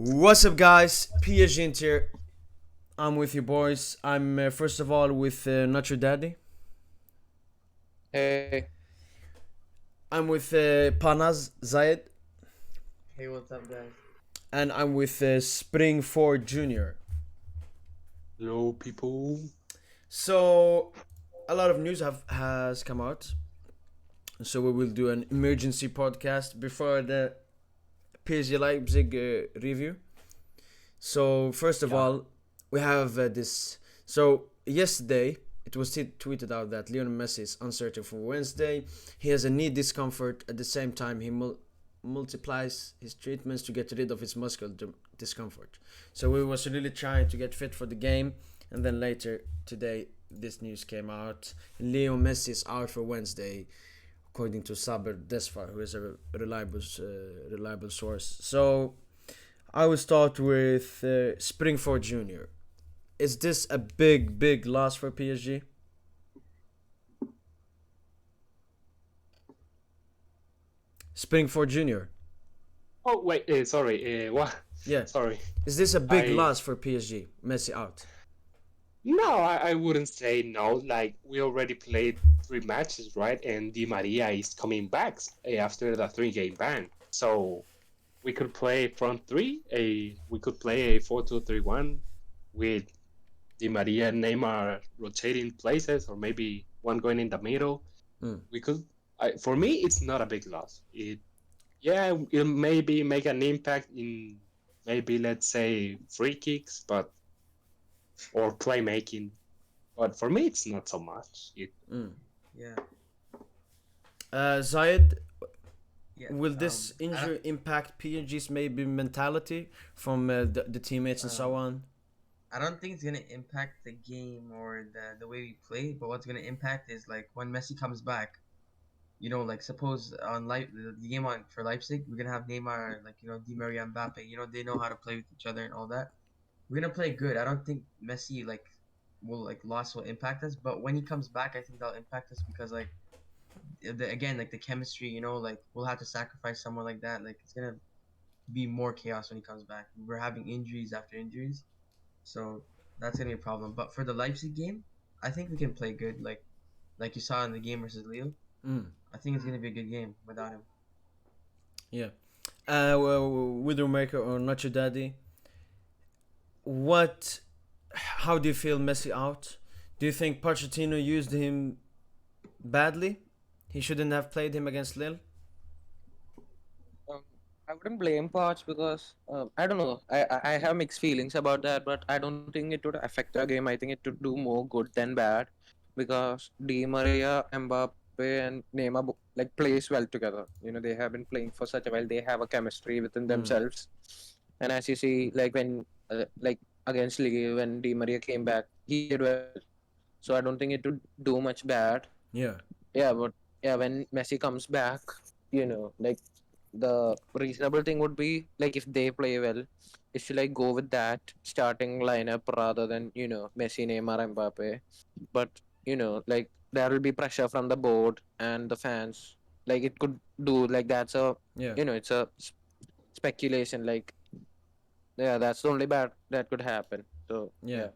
What's up, guys? PSGINT here. I'm with you, boys. I'm first of all with Not Your Daddy. Hey, I'm with Panaz Zayed, Hey, what's up, guys? and I'm with Spring 4 Junior. hello people. So, a lot of news has come out. So we will do an emergency podcast before the PSG Leipzig review. So first of Yeah. all, we have this. So yesterday, it was tweeted out that Lionel Messi is uncertain for Wednesday. He has a knee discomfort. At the same time, he multiplies his treatments to get rid of his muscle discomfort. So we was really trying to get fit for the game, and then later today, this news came out. Leo Messi is out for Wednesday, according to Saber Desfar, who is a reliable source. So I will start with Springford Junior. Is this a big loss for PSG? Springford Junior. Oh wait, sorry. What? Yeah. Sorry. Is this a big I loss for PSG? Messi out. no, I wouldn't say no. Like we already played 3 matches, right? And Di Maria is coming back after the 3 game ban. So we could play front three. We could play a 4-2-3-1 with Di Maria and Neymar rotating places, or maybe one going in the middle. Mm. We could. For me, it's not a big loss. Yeah, it'll maybe make an impact in maybe let's say free kicks, but or playmaking. But for me, it's not so much. Mm. Yeah, Zayed, yeah. will this injury impact PSG's maybe mentality from the teammates and so on? I don't think it's gonna impact the game or the way we play. But what's gonna impact is like when Messi comes back. Like suppose on the game on for Leipzig, we're gonna have Neymar, like Di Maria, Mbappe. They know how to play with each other and all that. We're gonna play good. I don't think Messi will loss will impact us. But when he comes back, I think that'll impact us because again like the chemistry. Like we'll have to sacrifice someone like that. Like it's gonna be more chaos when he comes back. We're having injuries after injuries, so that's gonna be a problem. But for the Leipzig game, I think we can play good. Like you saw in the game versus Lille, Mm. I think it's gonna be a good game without him. Yeah. Widowmaker or Not Your Daddy, what? How do you feel Messi out? Do you think Pochettino used him badly? He shouldn't have played him against Lille. Um, I wouldn't blame Poch because I don't know. I have mixed feelings about that, but I don't think it would affect the game. I think it would do more good than bad because Di Maria, Mbappe, and Neymar like plays well together. They have been playing for such a while. They have a chemistry within Mm. themselves. And as you see, like when like against Ligue, when Di Maria came back, he did well. So I don't think it would do much bad. Yeah. Yeah, but yeah, when Messi comes back, like the reasonable thing would be like if they play well, is to like go with that starting lineup rather than Messi, Neymar, Mbappe. But like there will be pressure from the board and the fans. Like it could do like that's a Yeah. it's a speculation. Like yeah, that's the only bad that could happen. So Yeah. yeah.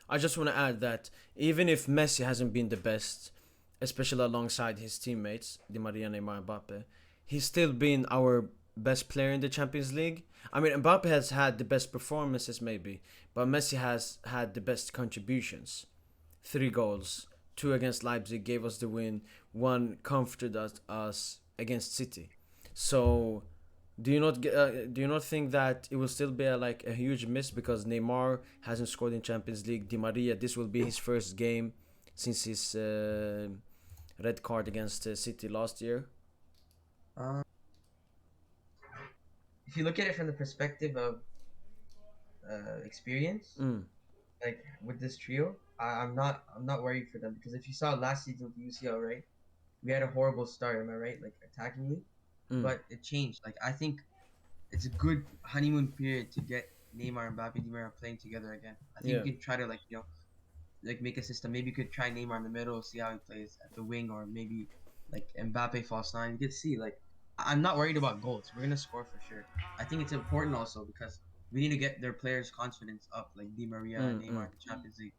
I just want to add that even if Messi hasn't been the best, especially alongside his teammates, Di Maria, Neymar, Mbappe, he's still been our best player in the Champions League. I mean, Mbappe has had the best performances, maybe, but Messi has had the best contributions. 3 goals, two against Leipzig gave us the win. One comforted us against City. So do you not think that it will still be a huge miss because Neymar hasn't scored in Champions League? Di Maria, this will be his first game since his red card against City last year. Um, if you look at it from the perspective of experience, Mm. like with this trio, I'm not worried for them because if you saw last season with UCL, right, we had a horrible start. Am I right? Like attackingly, Mm. but it changed. Like I think it's a good honeymoon period to get Neymar and Mbappe Di Maria playing together again. I think Yeah. we could try to like make a system. Maybe you could try Neymar in the middle, see how he plays at the wing, or maybe like Mbappe false nine. You could see like I'm not worried about goals. We're gonna score for sure. I think it's important also because we need to get their players' confidence up, like Di Maria and Neymar in the Champions League.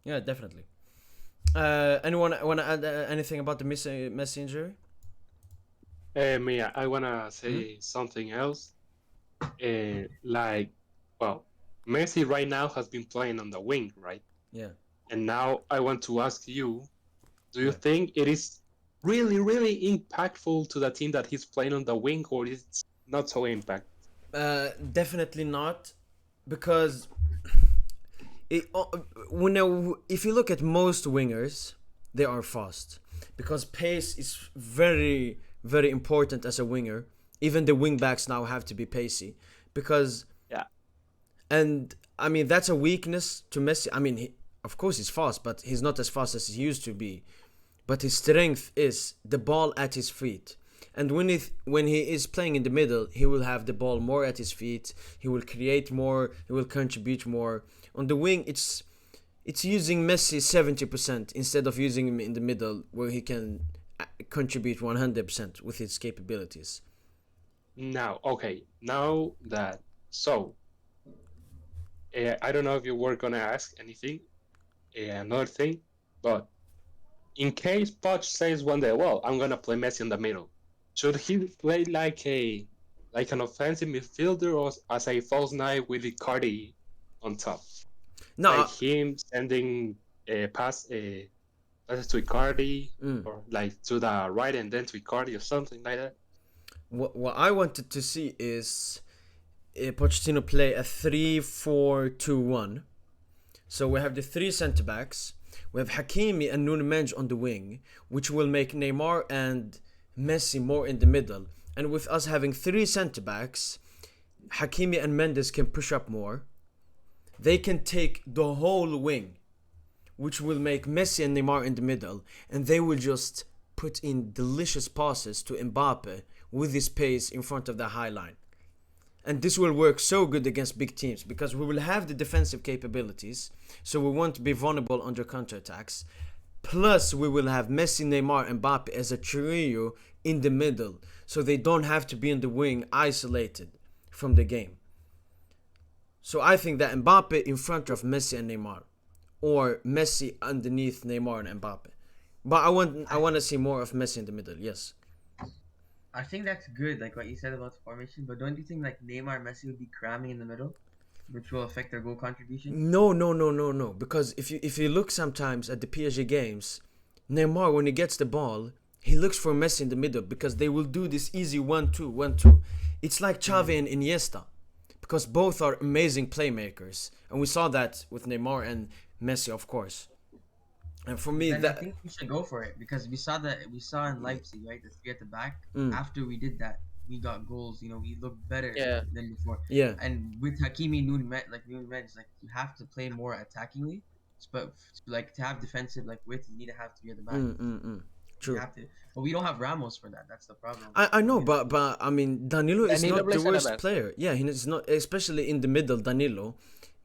Yeah, definitely. Anyone want to add anything about the Messi injury? Mia, I wanna say something else. Like, well, Messi right now has been playing on the wing, right? Yeah. And now I want to ask you, do you Yeah. think it is really, really impactful to the team that he's playing on the wing, or is it not so impact? Definitely not, because if you look at most wingers, they are fast, because pace is very very important as a winger. Even the wing backs now have to be pacey, because Yeah. and I mean that's a weakness to Messi. I mean, of course he's fast, but he's not as fast as he used to be. But his strength is the ball at his feet. And when he is playing in the middle, he will have the ball more at his feet. He will create more. He will contribute more. On the wing, it's using Messi 70% instead of using him in the middle, where he can contribute 100% with his capabilities. Now, okay, now that so, I don't know if you were gonna ask anything, another thing, but in case Poch says one day, well, I'm gonna play Messi in the middle, should he play like an offensive midfielder or as a false nine with Icardi on top, No, like him sending passes to Icardi or like to the right and then to Icardi or something like that? what I wanted to see is Pochettino play a 3-4-2-1. So we have the three centre backs. We have Hakimi and Nuno Mendes on the wing, which will make Neymar and Messi more in the middle. And with us having three centre backs, Hakimi and Mendes can push up more. They can take the whole wing, which will make Messi and Neymar in the middle, and they will just put in delicious passes to Mbappe with his pace in front of the high line. And this will work so good against big teams, because we will have the defensive capabilities, so we won't be vulnerable under counterattacks. Plus, we will have Messi, Neymar, and Mbappe as a trio in the middle, so they don't have to be in the wing isolated from the game. So I think that Mbappe in front of Messi and Neymar, or Messi underneath Neymar and Mbappe. But I want to see more of Messi in the middle. Yes. I think that's good, like what you said about the formation. But don't you think like Neymar and Messi would be cramming in the middle, which will affect their goal contribution? No. Because if you look sometimes at the PSG games, Neymar, when he gets the ball, he looks for Messi in the middle, because they will do this easy 1-2, 1-2. It's like Xavi and Iniesta, because both are amazing playmakers, and we saw that with Neymar and Messi, of course. And for me, Then I that think we should go for it, because we saw in Leipzig, right, the three at the back. Mm. After we did that, we got goals. You know, we looked better Yeah. than before. yeah, And with Hakimi, Nunes, like you have to play more attackingly, but like to have defensive like width, you need to have to be at the back. You true. have to, but we don't have Ramos for that. That's the problem. I know, We need- but I mean, Danilo is Danilo not the plays at the worst back. player. Yeah, he's not, especially in the middle. Danilo,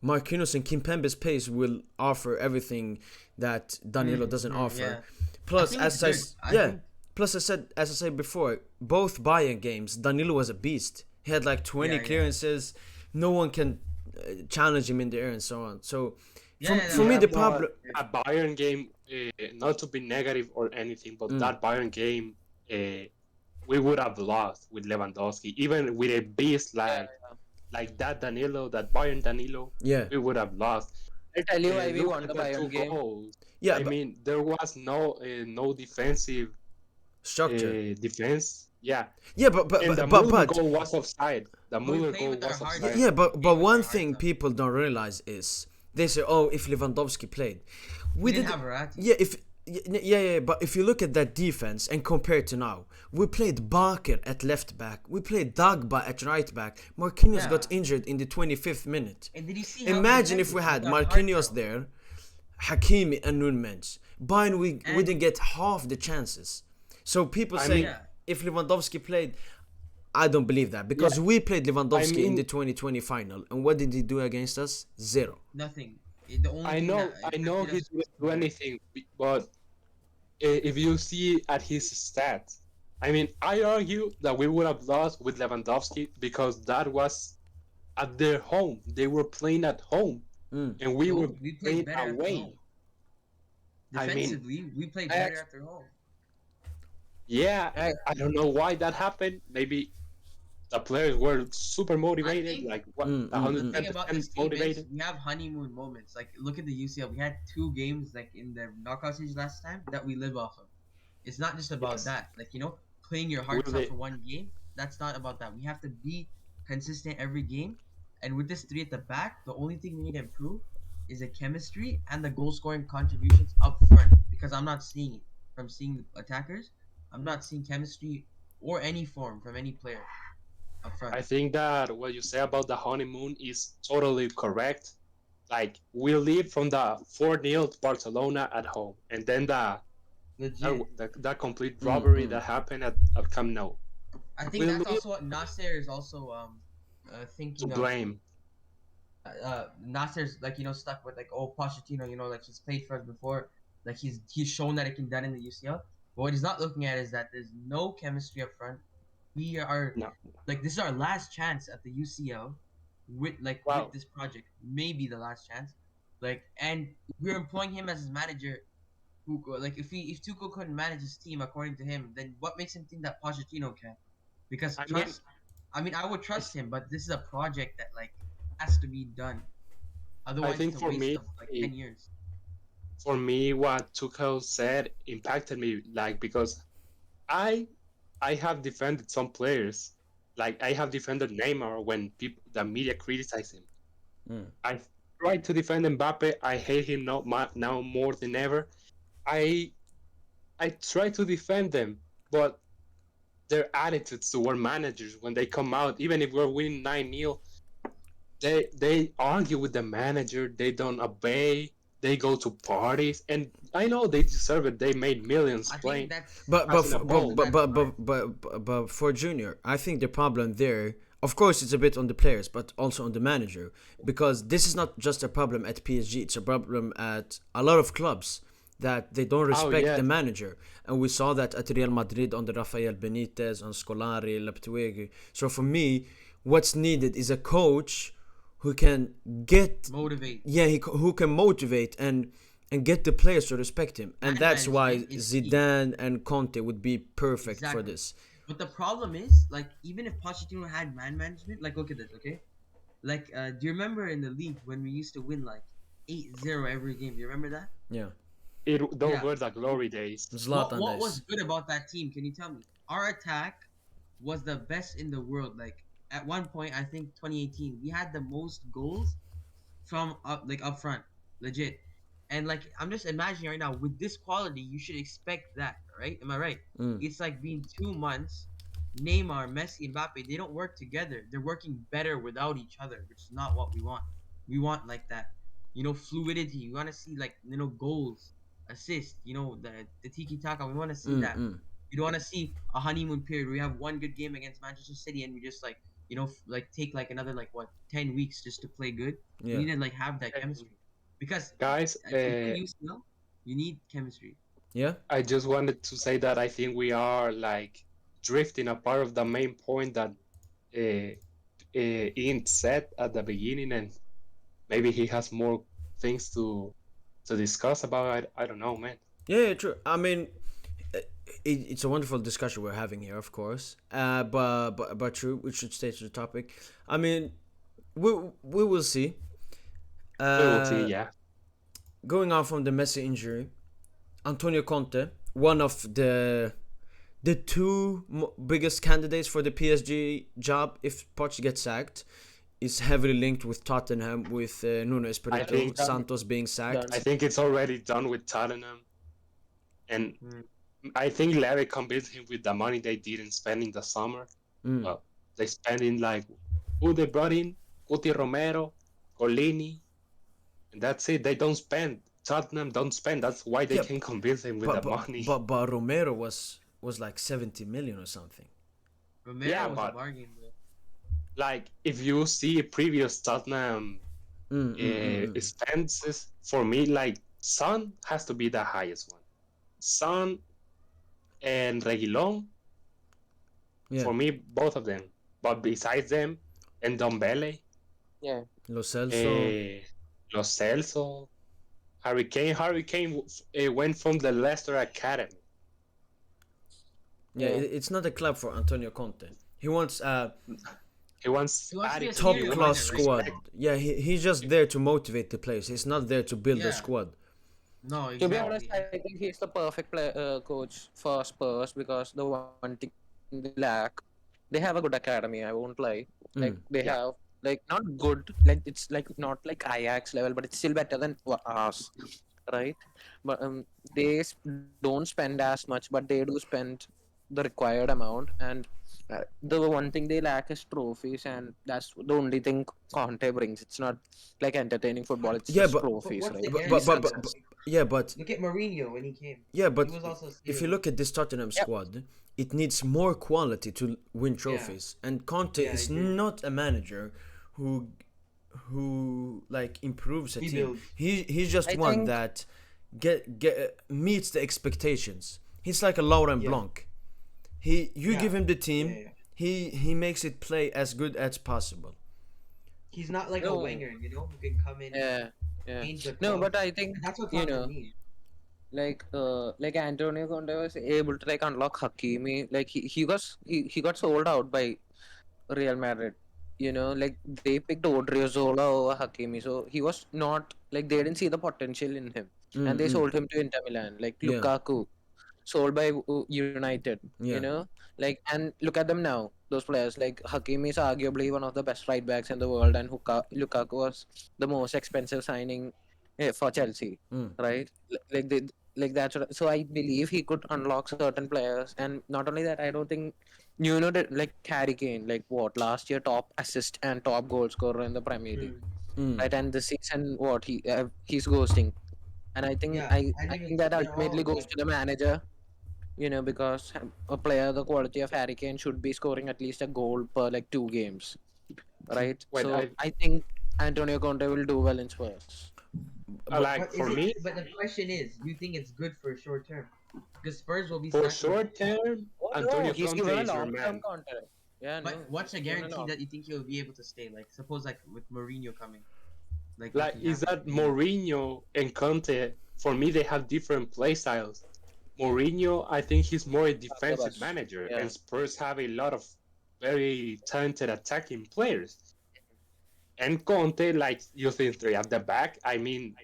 Marquinhos, and Kimpembe's pace will offer everything that Danilo doesn't offer. yeah. Plus, think as it's I good. I yeah, think- plus as I said before, both Bayern games, Danilo was a beast. He had like 20 Yeah. clearances. No one can challenge him in the air and so on. So Yeah, for me, the No, problem. a Bayern game, not to be negative or anything, but that Bayern game, we would have lost with Lewandowski, even with a beast like that Danilo, that Bayern Danilo, Yeah, we would have lost. I'll tell you why we Look won at the the two Bayern game. goals. yeah, I but mean, there was no defensive structure. defense. Yeah, Yeah, but and the but Muller but goal was offside. The we Muller played goal with our was heart. offside. yeah, but Game with one our thing hearts up. people don't realize is they say, oh, if Lewandowski played, We didn't have Verratti. yeah, but if you look at that defense and compare it to now, we played Barker at left back, we played Dagba at right back. Marquinhos Yeah. got injured in the 25th minute. And did you see? how Imagine if defensive we had got hearts Marquinhos up? there, Hakimi and Nunes. Bayern, we And- didn't get half the chances. So people I say mean- Yeah. if Lewandowski played, I don't believe that, because we played Lewandowski in mean- the 2020 final, and what did he do against us? Zero. Nothing. The only I thing know, that I know affected he us didn't was do anything, but if you see at his stats, I mean, I argue that we would have lost with Lewandowski because that was at their home. They were playing at home, Mm. and we were So we played playing better at their home. away. I mean, Defensively, we played I better actually, at their home. yeah, I, I don't know why that happened. Maybe the players were super I motivated, think like what, the thing about 110% this team is motivated. we have honeymoon moments. Like look at the UCL. We had 2 games like in the knockout stage last time that we live off of. It's not just about Yes, that. Like playing your we hearts out li- for one game. That's not about that. We have to be consistent every game. And with this three at the back, the only thing we need to improve is the chemistry and the goal scoring contributions up front. Because I'm not seeing it from seeing the attackers. I'm not seeing chemistry or any form from any player up front. I think that what you say about the honeymoon is totally correct. Like we leave from the 4-0 to Barcelona at home, and then Legit. that complete Mm. robbery Mm. that happened at Camp Nou. I think We that's leave also what Nasser is also to thinking of. blame. Nasser's like stuck with like Pochettino, like he's played for us before, like he's shown that it can done in the UCL. But what he's not looking at is that there's no chemistry up front. We are No, like this is our last chance at the UCL with wow. this project, maybe the last chance. And we're employing him as his manager. Who like if Tuchel couldn't manage his team according to him, then what makes him think that Pochettino can? Because I mean, trust, I mean, I would I, trust him, but this is a project that has to be done. I Otherwise, it's think a waste of 10 years. for me, what Tuchel said impacted me, like because I I have defended some players, like I have defended Neymar when people the media criticize him. Mm. I tried to defend Mbappe. I hate him now more than ever. I I try to defend them, but their attitudes toward managers when they come out, even if we're winning 9-0, they argue with the manager. They don't obey. They go to parties, and I know they deserve it. They made millions I think playing, that's But but passing for, a most but, of ball. but, that's but, fine. but, but, but, but for Junior, I think the problem there, of course, it's a bit on the players, but also on the manager, because this is not just a problem at PSG. It's a problem at a lot of clubs that they don't Oh respect yeah, the manager, and we saw that at Real Madrid on the Rafael Benitez, on Scolari, Lopetegui. So for me, what's needed is a coach who can get, Motivate. yeah, who can motivate and get the players to respect him, and Man that's why management is key. Zidane and Conte would be perfect for Exactly. this. But the problem is, even if Pochettino had man management, look at this, okay? Do you remember in the league when we used to win 8-0 every game? Do you remember that? Yeah, those Yeah. were the glory days. Zlatan What was days. good about that team? Can you tell me? Our attack was the best in the world. Like at one point, I think 2018, we had the most goals from up front, legit. And I'm just imagining right now with this quality, you should expect that, right? Am I right? Mm. It's like being 2 months. Neymar, Messi, Mbappe, they don't work together. They're working better without each other, which is not what we want. We want that, fluidity. We want to see goals, assists. The tiki taka. We want to see Mm. that. Mm. We don't want to see a honeymoon period where we have one good game against Manchester City and we just take another 10 weeks just to play good. We Yeah. need to have that And chemistry because guys, to play UCL, you need chemistry. Yeah. I just wanted to say that I think we are like drifting apart of the main point that uh, Ian said at the beginning, and maybe he has more things to discuss about. I don't know, man. Yeah. Yeah, true. I mean, it's a wonderful discussion we're having here, of course. But true. We should stay to the topic. I mean, we will see. We will see. Uh, Yeah, Going on from the Messi injury, Antonio Conte, one of the two biggest candidates for the PSG job if Poch gets sacked, is heavily linked with Tottenham, with Nuno I Espirito think done, Santos being sacked. I done. think it's already done with Tottenham, and Mm. I think Larry convinced him with the money they didn't spend in the summer. Mm. Well, they spent in like who they brought in, Cuti Romero, Colini, and that's it. They don't spend. Tottenham don't spend. That's why they Yeah, can convince him with but the but money. but Romero was like 70 million or something. Romero Yeah, was a but bargain, bro. like if you see previous Tottenham Mm. expenses, for me, like Son has to be the highest one. Son and Reguilon, Yeah. for me, both of them. But besides them, and Dombele. Yeah. Lo Celso. Uh, Lo Celso, Harry Kane. Harry Kane went from the Leicester Academy. Yeah, Yeah. it's not a club for Antonio Conte. He wants a He wants He wants to be a attitude. He top serial class winner, wants right? squad. respect. Yeah, he's just there to motivate the players. He's not there to build a Yeah. squad. No, To be honest, exactly. I think he's the perfect coach for Spurs because the one thing they lack, they have a good academy. I won't lie. Like they have Yeah. like not good, like it's like not like Ajax level, but it's still better than us, right? But don't spend as much, but they do spend the required amount. And the one thing they lack is trophies, and that's the only thing Conte brings. It's not like entertaining football; it's Yeah, just But trophies, what's right? the but Peace but guarantee but, and but, though? but success. yeah, but Look at Mourinho when he came. yeah, He but was also a if you serial look winner. at this Tottenham Yep. squad, it needs more quality to win Yeah. trophies. And Conte Yeah, I is agree. not a manager who like improves a He team. builds. He's just I one think that get meets the expectations. He's like a Laurent Yeah. Blanc. You Yeah. give him the Yeah. team, Yeah. he makes it play as good as possible. He's not like a no, winger, who can come in, yeah, yeah. change the No, club. but I think And that's what you Tottenham know, needs. like Antonio Conte was able to like unlock Hakimi. Like he got sold out by Real Madrid. Like they picked Odriozola over Hakimi, so he was not like they didn't see the potential in him, and they Mm-mm. sold him to Inter Milan. Like Yeah, Lukaku, sold by United. You yeah. know, like and look at them now. Those players like Hakimi is arguably one of the best right backs in the world, and Lukaku was the most expensive signing for Chelsea, Mm. right? Like they like that's what, so I believe he could unlock certain players, and not only that, I don't think that like Harry Kane, like what last year top assist and top goal scorer in the Premier League, Mm. Mm. right? And this season what he's ghosting, and I think Yeah, I and I even think that they're ultimately all goes like, to the manager, because a player the quality of Harry Kane should be scoring at least a goal per like 2 games, right? Well, So I think Antonio Conte will do well in Spurs. I But like but is for it? me, But the question is, do you think it's good for short term? Because Spurs will be for sacking him. short term, Oh no, Antonio he's Conte given a is your long-term man. contract. Yeah, But no, what's he's a given a guarantee long. that you think he'll be able to stay? Like, suppose like with Mourinho coming, like Like, nothing is happened. that Mourinho and Conte? For me, they have different play styles. Mourinho, I think he's more a After defensive us. manager, Yeah. and Spurs have a lot of very talented attacking players. And Conte, like using three at the back, I mean,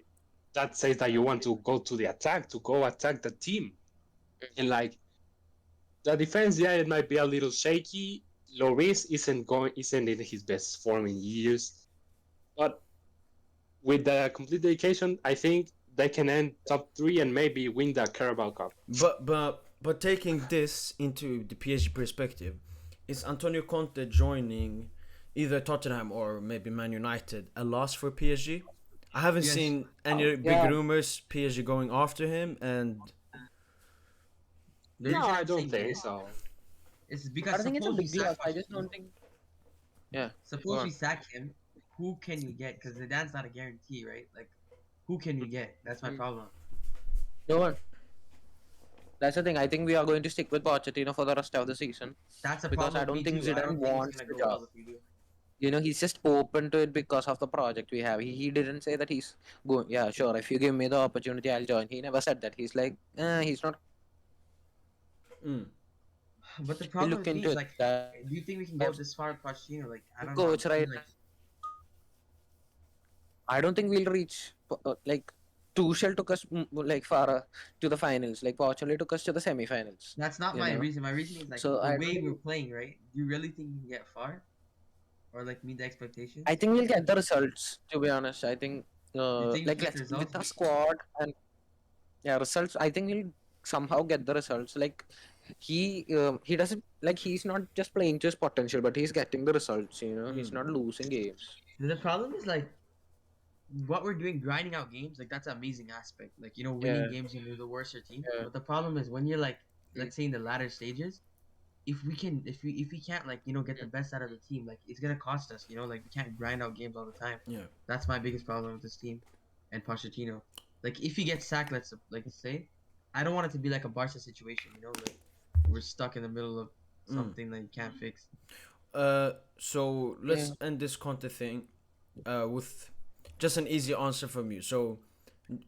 that says that you want to go to the attack, to go attack the team. And like the defense, yeah, it might be a little shaky. Loris isn't in his best form in years, but with the complete dedication, I think they can end top three and maybe win the Carabao Cup. but taking this into the PSG perspective, is Antonio Conte joining either Tottenham or maybe Man United a loss for PSG? I haven't Yes. seen any big Yeah. rumors PSG going after him, and The No, reason I I'm don't saying think yes so. is I because don't think it's a suppose we big sack loss. I just Pochettino. don't think. Yeah. Go Suppose we on. sack him. Who can we get? Because Zidane's not a guarantee, right? Like, who can we get? That's my Mm. problem. No one. That's the thing. I think we are going to stick with Pochettino for the rest of the season That's a because problem I with don't me think too. I Zidane don't think it's wants gonna the go job. well if we do. He's just open to it because of the project we have. He didn't say that he's going. Yeah, sure. If you give me the opportunity, I'll join. He never said that. He's like, he's not committed. mm, But the We'll problem look with me into is it. like, That do you think we can we go have this far with Pochettino? Like, I a don't know. I'm coach feel right like I don't think we'll reach like Tuchel took us like far to the finals. Like Pochettino took us to the semi-finals. that's not You my know, reason. My reason is like so the I don't way we're think. playing, right? Do you really think we can get far or like meet the expectations? I think we'll get the results. To be honest, I think You think we like can get the let's with results? the squad and yeah results. I think he'll somehow get the results. Like he doesn't like he's not just playing to his potential, but he's getting the results. He's mm. not losing games. The problem is like what we're doing, grinding out games. Like that's an amazing aspect. Like winning Yeah, games when you're the worst team. yeah. But the problem is when you're like, Mm, let's say in the latter stages, if we can't like get the mm. best out of the team, like it's gonna cost us. Like we can't grind out games all the time. Yeah. That's my biggest problem with this team and Pochettino. Like if he gets sacked, let's like say, I don't want it to be like a Barca situation. Like we're stuck in the middle of Mm. something that you can't fix. So Yeah. let's end this Conte thing. with just an easy answer from you. So,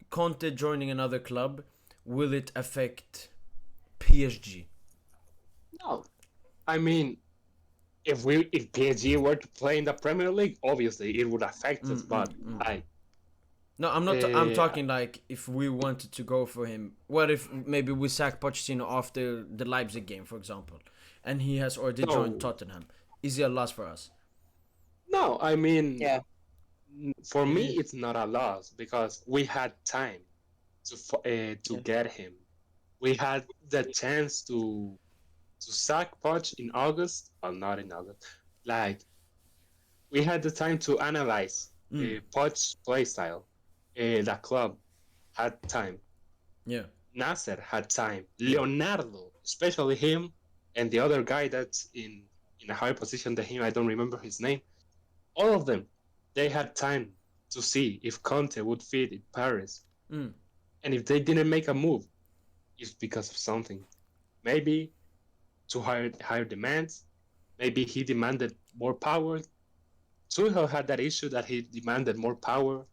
Conte joining another club, will it affect PSG? No, I mean, if PSG were to play in the Premier League, obviously it would affect us. Mm, But mm, mm. like, No, I'm not. I'm uh, talking like if we wanted to go for him. What if maybe we sack Pochettino after the Leipzig game, for example, and he has already joined no, Tottenham? Is he a loss for us? no, I mean, Yeah. for It me, is. it's not a loss because we had time to Yeah. get him. We had the chance to sack Poch in August, well, not in August. Like we had the time to analyze Mm, Poch's play style. The club had time. yeah, Nasser had time. yeah, Leonardo, especially him, and the other guy that's in a higher position than him. I don't remember his name. All of them, they had time to see if Conte would fit in Paris. mm, And if they didn't make a move, it's because of something. Maybe to higher demands. Maybe he demanded more power. Tuchel had that issue that he demanded more power,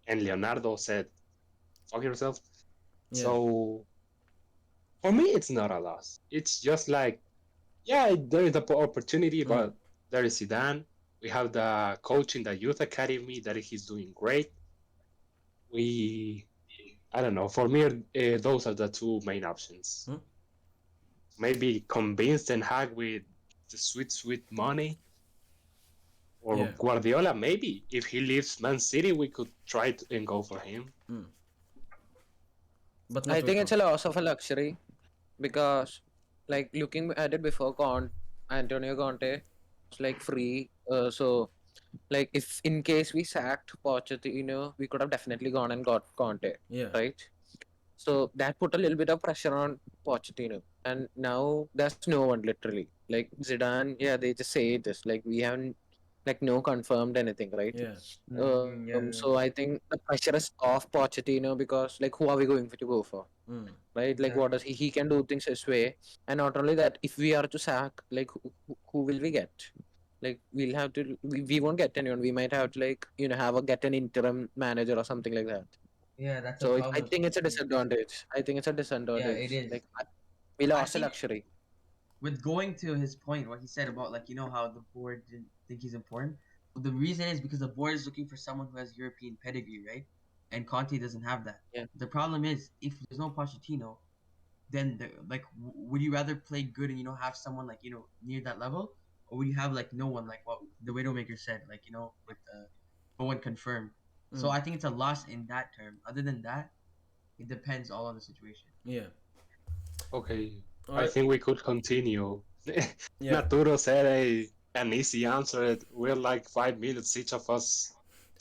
and Leonardo said, "Fuck yourself." yeah. So for me, it's not a loss. It's just like, yeah, there is the opportunity, Mm, but there is Zidane. We have the coach in the youth academy that he's doing great. We, I don't know. For me, those are the two main options. mm, Maybe convince Ten Hag with the sweet money, or yeah. Guardiola. Maybe if he leaves Man City, we could try to, and go for him. Mm. But I not with think it's a Conte. loss of a luxury because, like, looking at it before Antonio Conte was like free. So, like, if in case we sacked Pochettino, we could have definitely gone and got Conte, Yeah, right? So that put a little bit of pressure on Pochettino, and now there's no one literally. Like Zidane, yeah, they just say this. Like we haven't, like, no confirmed anything, right? yeah, So I think the pressure is off Pochettino because, like, who are we going to go for? mm, Right? Like, what Exactly. does he can do things his way, and not only that, if we are to sack, like, who will we get? Like, we'll have to, we won't get anyone. We might have to, like, have a get an interim manager or something like that. Yeah, that's the So problem I with think it's a Pochettino. disadvantage. I think it's a Yeah, it disadvantage. is. Like, we I lost a think luxury. with going to his point, what he said about like how the board didn't think he's important. Well, the reason is because the board is looking for someone who has European pedigree, right? And Conte doesn't have that. Yeah. The problem is if there's no Pochettino, then would you rather play good and have someone like near that level, or would you have like no one like what the Widowmaker said like with no one confirmed. So mm, I think it's a loss in that term. Other than that, it depends all on the situation. yeah. Okay, All I right. think we could continue. Yeah. Naturo said an easy answer. We're like 5 minutes each of us.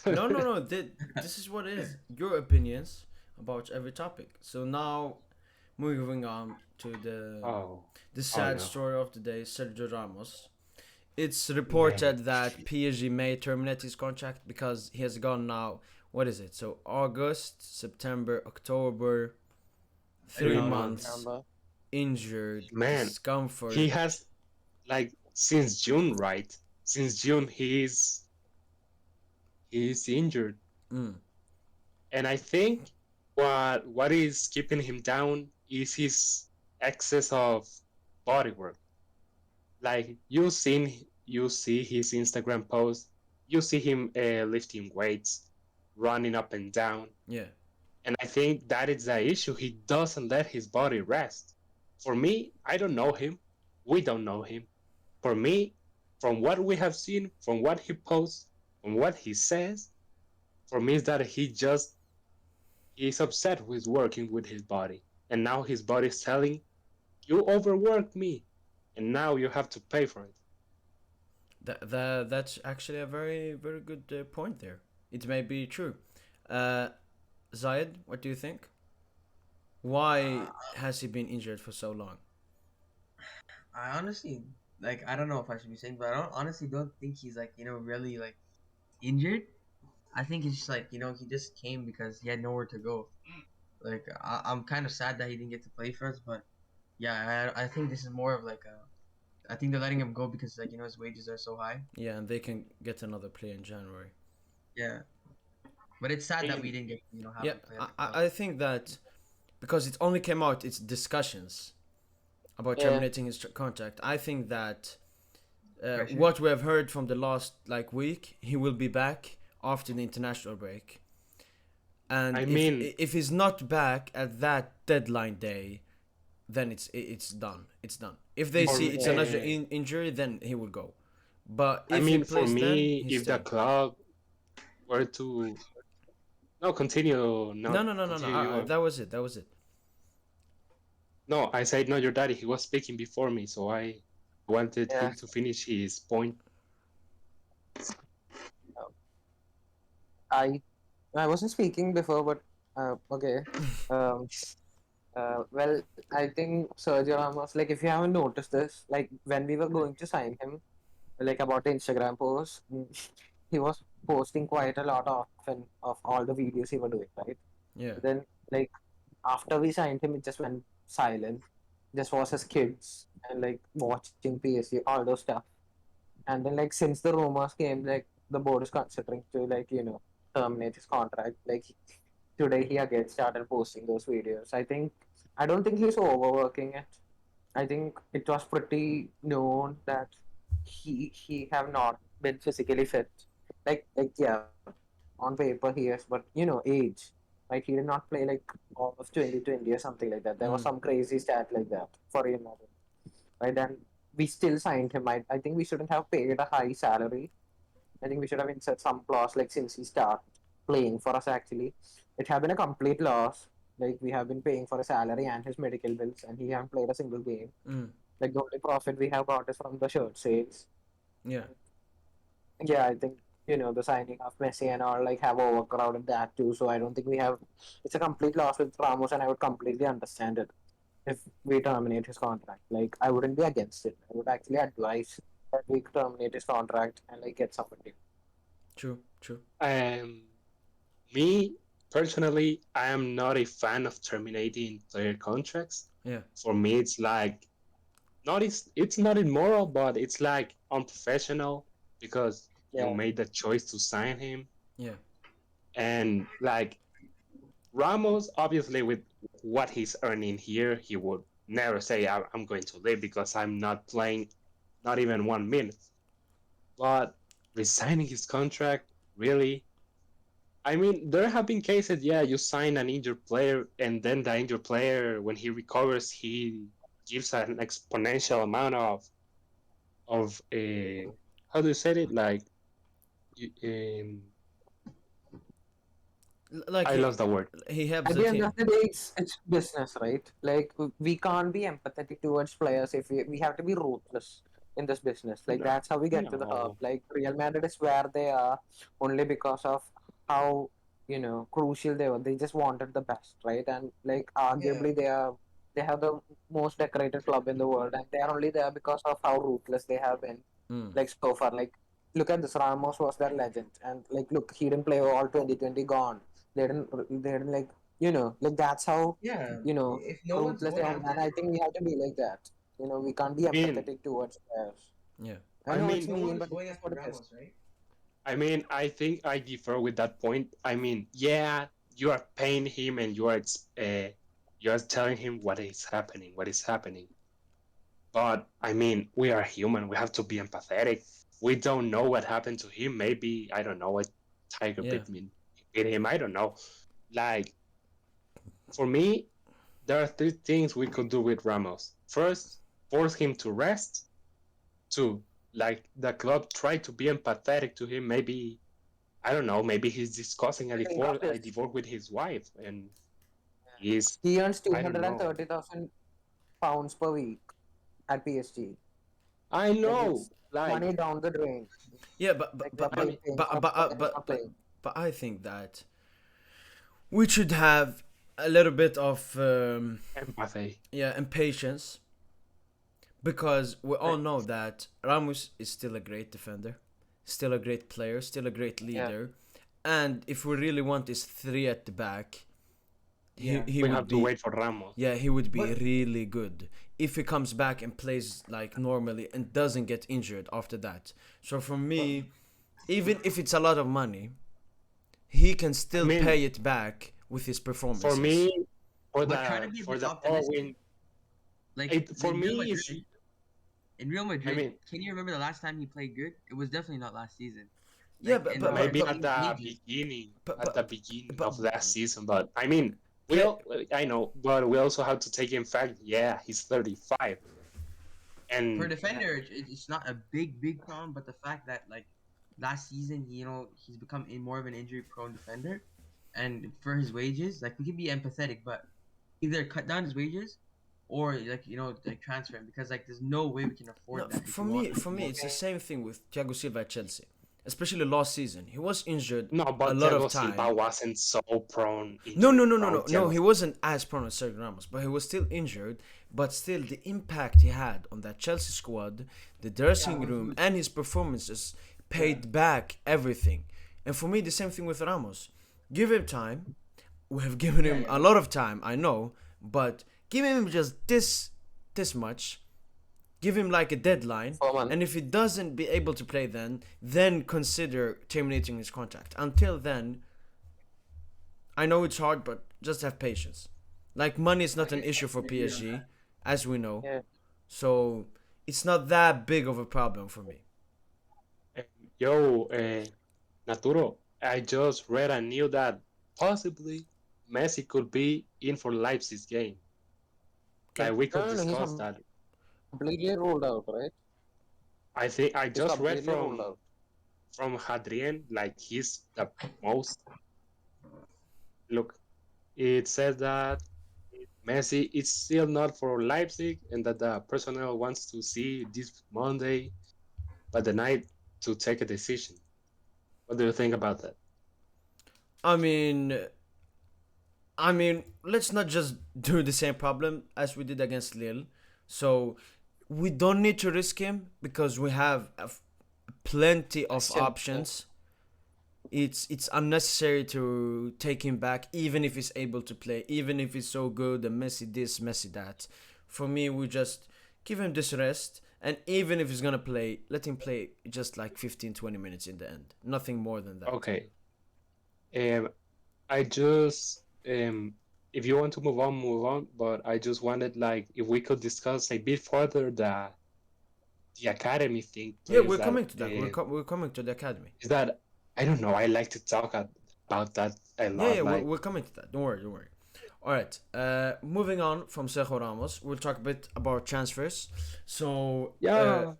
No, no, no. This is what it is. Your opinions about every topic. So now, moving on to Oh, the oh sad no. story of the day, Sergio Ramos. It's Man, reported that PSG may terminate his contract because he has gone now. What is it? So August, September, October, three 3 months. months Number. injured, Man, he discomfort. has like since June, right? Since June, he's injured, Mm, and I think what is keeping him down is his excess of body work. Like you see his Instagram post, you see him lifting weights, running up and down, yeah, and I think that is the issue. He doesn't let his body rest. For me, I don't know him. We don't know him. For me, from what we have seen, from what he posts, from what he says, for me is that he's upset with working with his body. And now his body is telling, you overworked me. And now you have to pay for it. that's actually a very very good point there. It may be true. Uh, Zayed, what do you think? Why Uh, has he been injured for so long? I honestly I don't know if I should be saying, but I honestly don't think he's like really like injured. I think it's just like he just came because he had nowhere to go. Like I'm kind of sad that he didn't get to play for us, but yeah, I think this is more of like a. I think they're letting him go because like his wages are so high. Yeah, and they can get another player in January. Yeah, but it's sad that we And didn't get to, have Yeah, him play at I, the club. I I think that because it only came out, it's discussions about Yeah. terminating his contract. I think that Pressure. what we have heard from the last like week, he will be back after the international break. And I if mean, if he's not back at that deadline day, then it's done. It's done. If they for see He's it's Yeah. another injury, then he will go. But I if he mean, for plays, then me, he's if the staying. club were to no continue, No, not no, no, no, no. continue. You are That was it. That was it. no. I said not your daddy. He was speaking before me, so I wanted Yeah. him to finish his point. I I wasn't speaking before, but okay. Um, well, I think Sergio Ramos, like if you haven't noticed this, like when we were going to sign him, like about the Instagram post, he was posting quite a lot often of all the videos he was doing, right? Yeah. Then like after we signed him, it just went silent. Just was his kids and like watching PSG, all those stuff. And then like since the rumors came, like the board is considering to like terminate his contract. Like today he again started posting those videos. I don't think he's overworking it. I think it was pretty known that he have not been physically fit. Like yeah, on paper he is, but age. Right, he did not play like all of 2020 or something like that. There was Mm. some crazy stat like that for Real Madrid, right? And we still signed him. I think we shouldn't have paid a high salary. I think we should have insert some clause like since he started playing for us actually. It have been a complete loss. Like we have been paying for his salary and his medical bills and he haven't played a single game. Mm. Like the only profit we have got is from the shirt sales. Yeah. Yeah, I think the signing of Messi and all like have overcrowded that too. So I don't think we have it's a complete loss with Ramos and I would completely understand it if we terminate his contract. Like I wouldn't be against it. I would actually advise that we terminate his contract and like get somebody. True. True. Um, Me personally, I am not a fan of terminating player contracts. Yeah. For me, it's like it's not immoral, but it's like unprofessional because you Yeah. made the choice to sign him. Yeah. And like Ramos, obviously, with what he's earning here, he would never say, I'm going to leave because I'm not playing not even 1 minute. But resigning his contract, really? I mean, there have been cases, yeah, you sign an injured player, and then the injured player, when he recovers, he gives an exponential amount of how do you say it? Like, Like I he lost the word. helps At the the end of team. the day, it's business, right? Like we can't be empathetic towards players if we have to be ruthless in this business. Like No, that's how we get to the top. no. Like Real Madrid is where they are only because of how crucial they were. They just wanted the best, right? And like Yeah. arguably they have the most decorated club in the world, and they are only there because of how ruthless they have been. Mm. Like so far, like look at this. Ramos was their legend, and like look, he didn't play all 2020 gone. They didn't like like that's how Yeah. If no one's ruthless they going are, and after I him, think we have to be like that. We can't be I mean, empathetic towards players. Yeah. I I know it's mean, no one mean, was but it's going just after what it is. Ramos, right? I think I differ with that point. I mean, yeah, you are paying him and you are telling him what is happening. But I mean, we are human. We have to be empathetic. We don't know what happened to him. Maybe I don't know what tiger Yeah. bit him. I don't know. Like for me, there are three things we could do with Ramos. First, force him to rest. Two, like the club try to be empathetic to him. Maybe I don't know. Maybe he's discussing Think of a this. divorce with his wife, and he's He earns two I don't hundred and know. thirty thousand pounds per week at PSG. I Like know. it's Like money down the drain. Yeah. But Like but they're but but money, paying but for a but uh, player but not but, playing. but I think that we should have a little bit of empathy. yeah, impatience, because we all know that Ramos is still a great defender, still a great player, still a great Yeah. leader, and if we really want this three at the back, Yeah. he We would have to be wait for Ramos. yeah, he would be But really good if he comes back and plays like normally and doesn't get injured after that. So for but me, even if it's a lot of money, he can still mean, pay it back with his performances. for me, But try to be a for bit the optimistic. following, Like for in Real me, Madrid, in Real Madrid, mean, can you remember the last time he played good? It was definitely not last season. Yeah, Like but in but Bayern, maybe but, at he the ages. beginning, but, at the but, beginning but of last season. But I mean, play, I know, but we also have to take in fact, yeah, he's 35, For a and defender, it's not a big problem. But the fact that like last season, he's become more of an injury-prone defender, and for his wages, like we can be empathetic, but either cut down his wages or like like transfer him because like there's no way we can afford no, that if for we want. me, it's the same thing with Thiago Silva at Chelsea, especially last season. He was injured no, a but lot of Thiago Silva time. wasn't so prone, No, injury no, no, no, prone. no, no. He wasn't as prone as Sergio Ramos, but he was still injured. But still, the impact he had on that Chelsea squad, the dressing room, and his performances paid back everything. And for me, the same thing with Ramos. Give him time. We have given him a lot of time, I know, but give him just this much. Give him like a deadline, 4 months. and if he doesn't be able to play, then consider terminating his contract. Until then, I know it's hard, but just have patience. Like money is not an issue for PSG, as we know, Yeah. so it's not that big of a problem for me. Yo, Naturo, I just read and knew that possibly Messi could be in for Leipzig's game. Okay. Like we could No, no, he's discuss that. completely ruled out, right? I think I He's just read completely ruled out. from Hadrien, like he's the most. Look, it says that Messi is still not for Leipzig, and that the personnel wants to see this Monday, but the night to take a decision. What do you think about that? I mean, let's not just do the same problem as we did against Lille. So we don't need to risk him because we have plenty of Still, options. It's unnecessary to take him back, even if he's able to play, even if he's so good and Messi this, Messi that. For me, we just give him this rest, and even if he's gonna play, let him play just like 15-20 minutes in the end. Nothing more than that. Okay. I just if you want to move on, move on. But I just wanted like if we could discuss a bit further the academy thing, Yeah, please. we're That coming to that. We're coming to the academy. is that I don't know. I like to talk about that a Yeah, lot. we're, Like we're coming to that. Don't worry, don't worry. All right. Moving on from Sergio Ramos, we'll talk a bit about transfers. So yeah,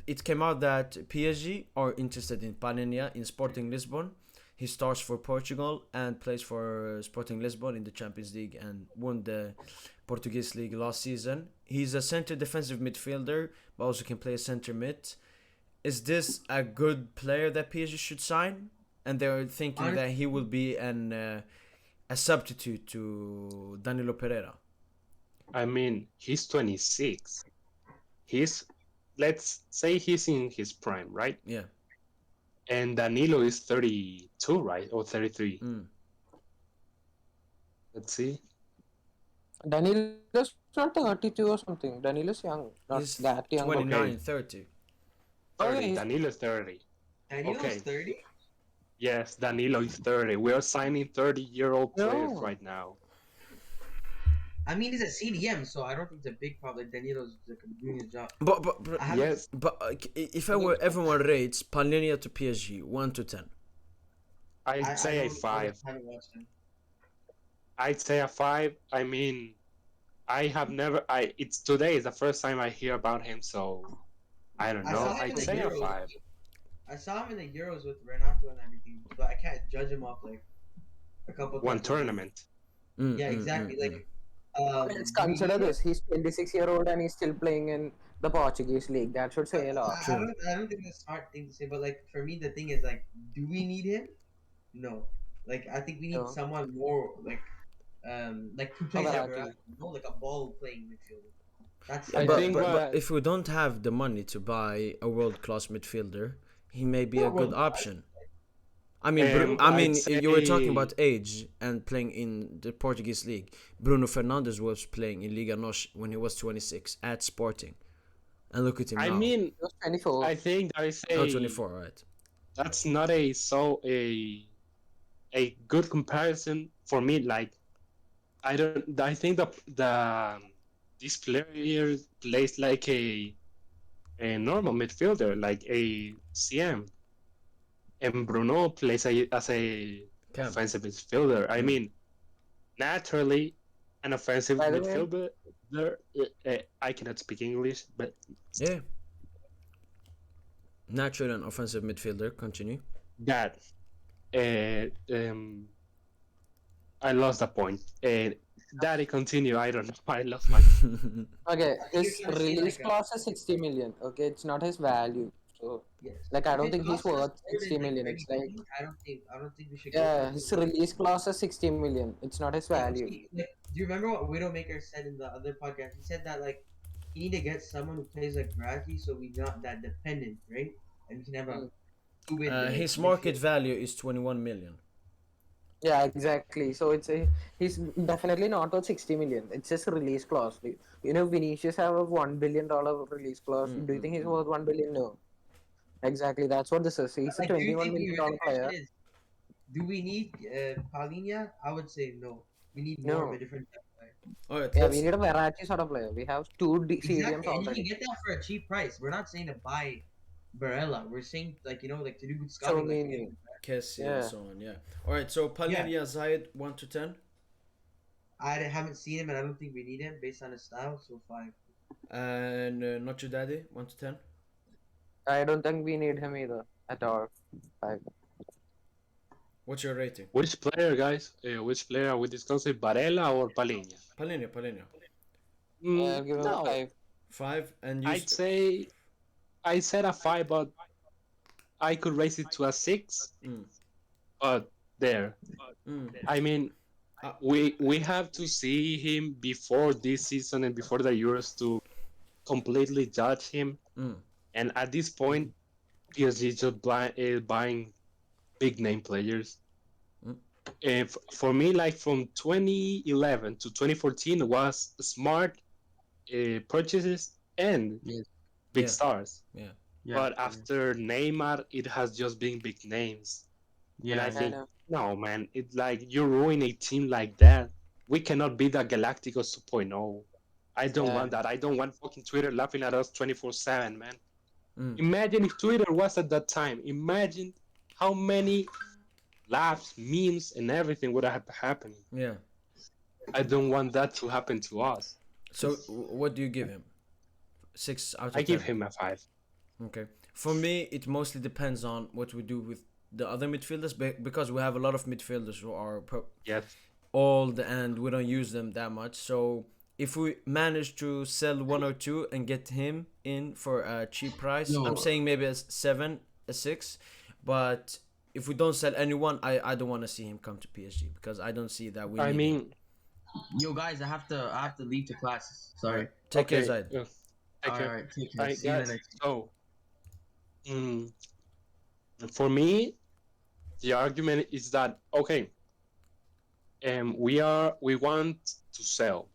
it came out that PSG are interested in Panenia in Sporting Lisbon. He starts for Portugal and plays for Sporting Lisbon in the Champions League and won the Portuguese League last season. He's a center defensive midfielder, but also can play a center mid. Is this a good player that PSG should sign? And they're thinking that he will be a substitute to Danilo Pereira. I mean he's 26. He's let's say he's in his prime, right? Yeah. And Danilo is 32, right? Or 33. Mm. Let's see. Danilo's not 32 or something. Danilo's young, not He's that young. 29, Okay. 30. 30. Okay. Danilo is 30. Daniel's Okay. 30. Yes, Danilo is 30. We are signing 30-year-old players No. right now. I mean, he's a CDM, so I don't think it's a big problem. Danilo's like, doing his job. But I haven't- Yes, if everyone rates Palhinha to PSG 1 to 10. I'd say a don't- 5. I haven't watched him. I'd say a 5. I mean, I have never. It's today is the first time I hear about him, so I don't I know. saw him in I'd the say a Euros. 5. I saw him in the Euros with Renato and everything, but I can't judge him off like a couple. One times. tournament. Yeah, exactly. Like, Let's consider this. He's 26-year-old and he's still playing in the Portuguese league. That should say a lot. I don't think that's a smart thing to say, but like for me, the thing is like, do we need him? No. Like I think we need No. someone more like who plays Variety. like, like a ball playing midfielder. That's I But, think but what- if we don't have the money to buy a world class midfielder, he may be Yeah, a good well, option. I mean, I'd you were talking say- about age and playing in the Portuguese league. Bruno Fernandes was playing in Liga NOS when he was 26 at Sporting, and look at him I now. mean, He was 24. I think that is Oh, 24, right? that's not a good comparison for me. Like I think the this player plays like a normal midfielder, like a CM, and Bruno plays as a Cam. offensive midfielder. I mean, naturally, an offensive By the way, midfielder. I cannot speak English, but Yeah. Natural and offensive midfielder. Continue. that uh, um, I lost the point. Daddy, continue. I don't know. I lost my. okay, I think you're his trying to say release like clause is 60 million. Okay, it's not his value. So, yes. like, I If don't it think he's costs us worth more 60 than like million. 30 It's like, million, I don't think we should go for yeah, him. his release clause is 60 million. It's not his Like, value. like, do you remember what Widowmaker said in the other podcast? He said that like you need to get someone who plays like Bradley, so we're not that dependent, right? And we can have a Mm. fluid His market midfield. value is 21 million. Yeah, exactly. So he's definitely not worth 60 million. It's just a release clause. You know, Vinicius have a $1 billion release clause. Do you think he's worth 1 billion? No. Exactly. That's what this is. He's a Like, do you $21 think million the question player. is, do we need Paulinha? I would say no. We need more of a No. different type of player. All right, Yeah, we let's. need a variety sort of player. We have two CDMs Exactly, and you can already. get that for a cheap price. We're not saying to buy Barella. We're saying like like to do good So scouting, like to get many. Kessie and Yeah. so on. Yeah. All right. So yeah. Palhinha Zayed 1 to 10, I haven't seen him, and I don't think we need him based on his style. So 5. and Not Your Daddy 1 to 10. I don't think we need him either at all. Like, What's your rating? Which player, guys? Which player are we discussing? Barella or Palhinha? Palhinha. I'll give him a No, 5. 5 and you. I'd say I said a 5, but I could raise it to a 6. Mm. But there, Mm. I mean, Uh, we have to see him before this season and before the Euros to completely judge him. mm. And at this point, PSG is just buying big name players. Mm. And for me, like from 2011 to 2014 was smart purchases and Yes. big Yeah. stars. Yeah. But after Neymar, it has just been big names. And I yeah, I think, know. no, man, it's like you ruin a team like that. We cannot be the Galacticos 2.0. I don't Yeah. want that. I don't want fucking Twitter laughing at us 24/7, man. Mm. Imagine if Twitter was at that time. Imagine how many laughs, memes, and everything would have happened. Yeah. I don't want that to happen to us. So what do you give him? 6 out of 10. I give him a 5. Okay. For me, it mostly depends on what we do with the other midfielders because we have a lot of midfielders who are Yes. old and we don't use them that much. So if we manage to sell one or two and get him in for a cheap price, No. I'm saying maybe a 7, a 6. But if we don't sell anyone, I don't want to see him come to PSG because I don't see that we I need him. mean, Yo, guys, I have to leave to classes. Sorry. Take care, okay. Zaid. Take care. Alright, take care. Alright, See you in the guys. next. So, mm, for me, the argument is that okay, we want to sell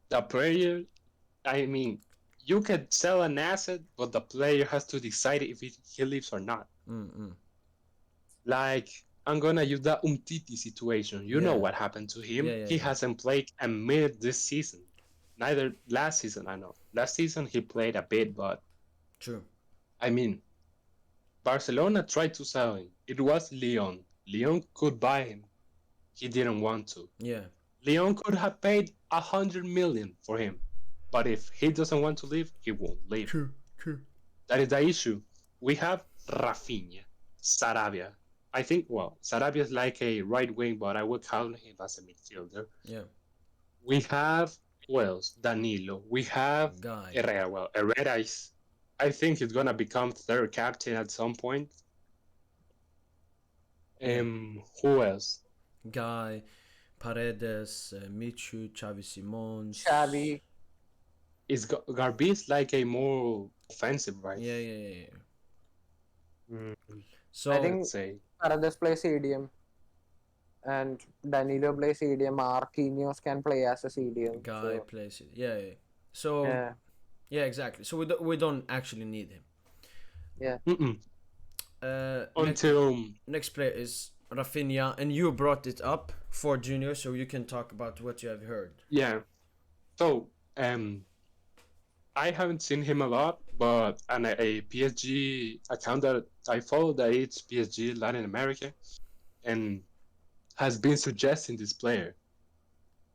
the player. I mean, you can sell an asset, but the player has to decide if he leaves or not. Like I'm gonna use the Umtiti situation. You know Yeah. what happened to him. Yeah, He hasn't played a minute this season. Neither last season. I know. Last season he played a bit, but True. I mean, Barcelona tried to sell him. It was Lyon. Lyon could buy him. He didn't want to. Yeah. Lyon could have paid 100 million for him. But if he doesn't want to leave, he won't leave. True. That is the issue. We have Rafinha, Sarabia. I think, well, Sarabia is like a right wing, but I would count him as a midfielder. Yeah. We have, who else? Danilo. We have Guy. Herrera. Well, Herrera is, I think he's going to become third captain at some point. Who else? Guy, Paredes, Michu, Xavi Simons. Xavi. Is Garbi is like a more offensive, right? Yeah. Mm, So I think let's say. Paredes plays CDM. And Danilo plays CDM. Marquinhos can play as a CDM. Guy plays it. Yeah. So Yeah. exactly. So we don't actually need him. Yeah. Mm-mm. Uh, Until next player is Rafinha, and you brought it up for Junior, so you can talk about what you have heard. Yeah. So, I haven't seen him a lot, but a PSG account that I follow that it's PSG Latin America and has been suggesting this player.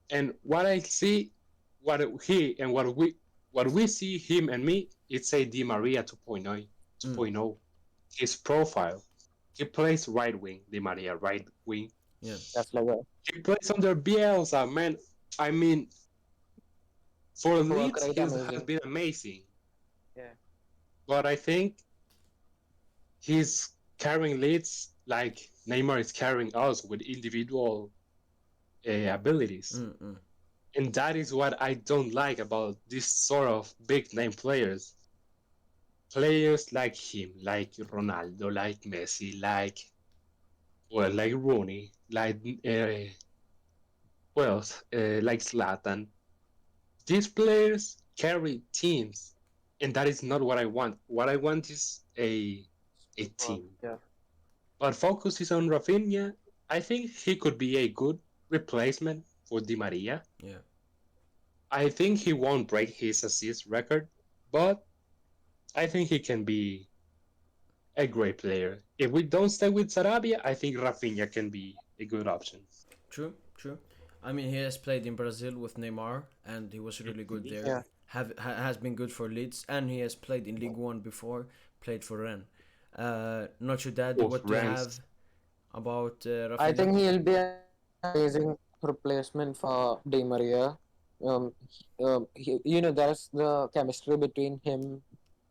And what I see, what we see him and me, it's a Di Maria 2.0. 2.0. His profile. He plays right wing, Di Maria, right wing. Yeah. That's like a He plays under Bielsa, man. I mean, for work Leeds, rate he has amazing. been amazing. Yeah. But I think he's carrying Leeds like Neymar is carrying us with individual abilities. And that is what I don't like about this sort of big name players. Players like him, like Ronaldo, like Messi, like Rooney, like like Zlatan. These players carry teams, and that is not what I want. What I want is a team. Yeah. But focus is on Rafinha. I think he could be a good replacement for Di Maria. Yeah. I think he won't break his assist record, but I think he can be a great player. If we don't stay with Sarabia, I think Rafinha can be a good option. True. I mean, he has played in Brazil with Neymar, and he was really good there. Yeah. Has been good for Leeds, and he has played in League One before. Played for Rennes. Not sure, Daddy. What do you have about Rafinha? I think he'll be an amazing replacement for Di Maria. There's the chemistry between him,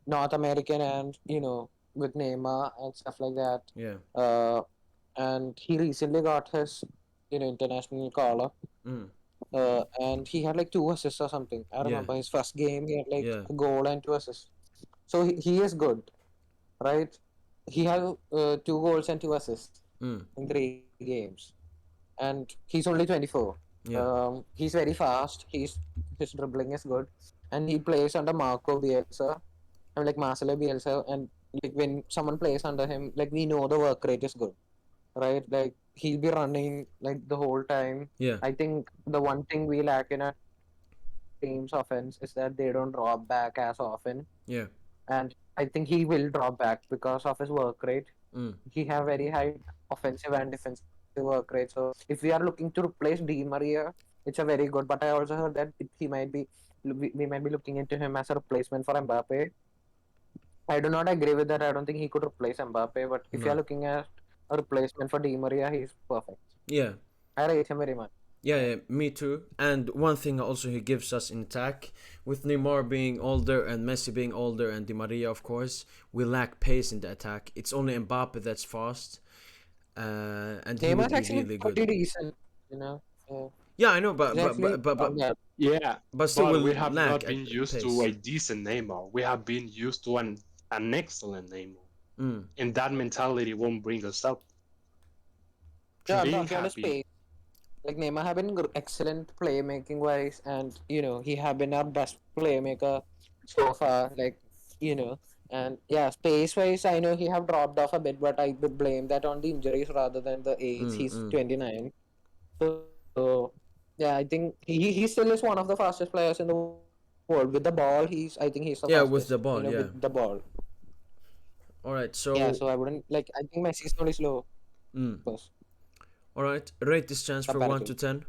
North American, and with Neymar and stuff like that. Yeah. And he recently got his, international call up. And he had like 2 assists or something. I remember his first game, he had like a goal and 2 assists. So he is good, right? He had 2 goals and 2 assists in 3 games, and he's only 24. Yeah. He's very fast. His dribbling is good, and he plays under Marco Bielsa. I mean, like Marcelo Bielsa, and like when someone plays under him, like we know the work rate is good, right? Like he'll be running like the whole time. Yeah. I think the one thing we lack in our team's offense is that they don't drop back as often. Yeah. And I think he will drop back because of his work rate. He have very high offensive and defensive work rate. So if we are looking to replace Di Maria, it's a very good. But I also heard that we might be looking into him as a replacement for Mbappe. I do not agree with that. I don't think he could replace Mbappe. But if you are looking at a replacement for Di Maria, he's perfect. Yeah. I rate him very much. Yeah, me too. And one thing also he gives us in attack, with Neymar being older and Messi being older and Di Maria, of course, we lack pace in the attack. It's only Mbappe that's fast, and he would Neymar's be actually really pretty good. decent, Yeah, I know, but yeah, still but will we have lack not been used to a decent Neymar. We have been used to an excellent Neymar, and that mentality won't bring us up. Yeah, I'm Being talking on his happy. pace. Like Neymar have been excellent playmaking wise, and he have been our best playmaker so far. And yeah, space wise, I know he have dropped off a bit, but I would blame that on the injuries rather than the age. He's 29, so yeah, I think he still is one of the fastest players in the world with the ball. I think he's the Yeah, fastest. with the ball, yeah. With the ball. All right, so Yeah, so I wouldn't like. I think Messi is only slow. First. All right, rate this chance from 1 to 10.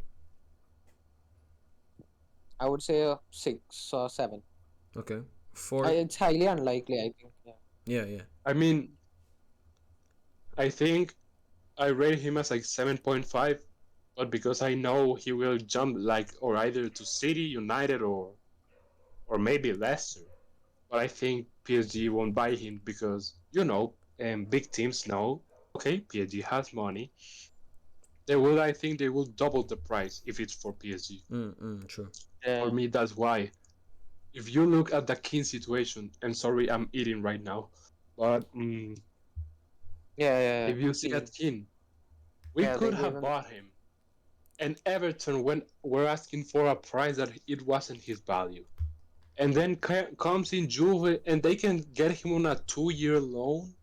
I would say a 6 or 7. Okay, 4. It's highly unlikely, I think. Yeah. I mean, I think I rate him as like 7.5, but because I know he will jump or either to City, United, or maybe Leicester. But I think PSG won't buy him because big teams know. Okay, PSG has money. I think they will double the price if it's for PSG. True. For me, that's why. If you look at the King situation, and sorry, I'm eating right now, but Yeah. if you see at King, we could have bought him, and Everton were asking for a price that it wasn't his value, and then comes in Juve, and they can get him on a 2-year loan.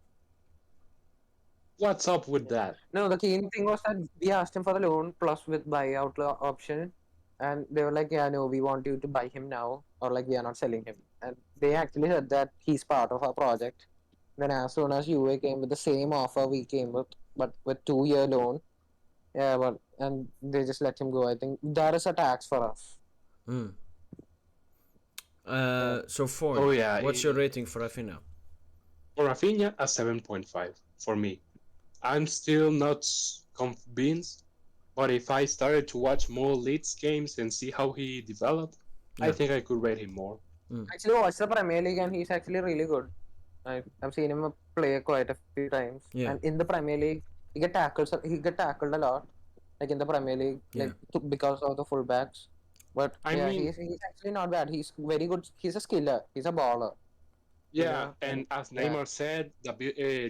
What's up with that? No, the key thing was that we asked him for the loan plus with buyout option, and they were like, "Yeah, no, we want you to buy him now, or like we are not selling him." And they actually said that he's part of our project. Then as soon as UA came with the same offer we came with, but with 2 year loan, yeah, but and they just let him go. I think that is a tax for us. Mm. Yeah. So Oh Ford, yeah, what's your rating for Rafinha? for Rafinha, a 7.5 for me. I'm still not convinced, but if I started to watch more Leeds games and see how he developed, I Yeah. think I could rate him more. Mm. Actually, watch the Premier League, and he's actually really good. I've seen him play quite a few times, Yeah. and in the Premier League, he get tackled. He get tackled a lot, like in the Premier League, Yeah. because of the fullbacks. But I yeah, mean, he's actually not bad. He's very good. He's a skiller. He's a baller. yeah, And and as yeah, Neymar said, the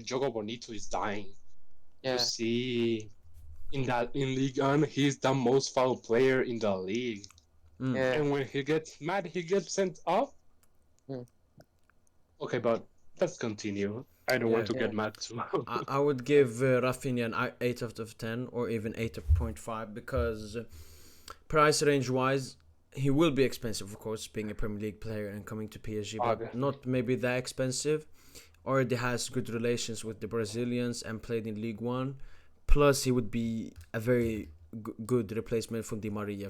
Jogo Bonito is dying. You yeah, see, in Ligue 1, he's the most foul player in the league. Mm. yeah. And when he gets mad, he gets sent off. Mm, Okay, but let's continue. I don't want Yeah. to yeah. get mad too. I would give Rafinha an 8 out of 10 or even 8.5 because price range wise, he will be expensive, of course, being a Premier League player and coming to PSG, but Obviously. not maybe that expensive. Already has good relations with the Brazilians and played in League One. Plus, he would be a very good replacement for Di Maria.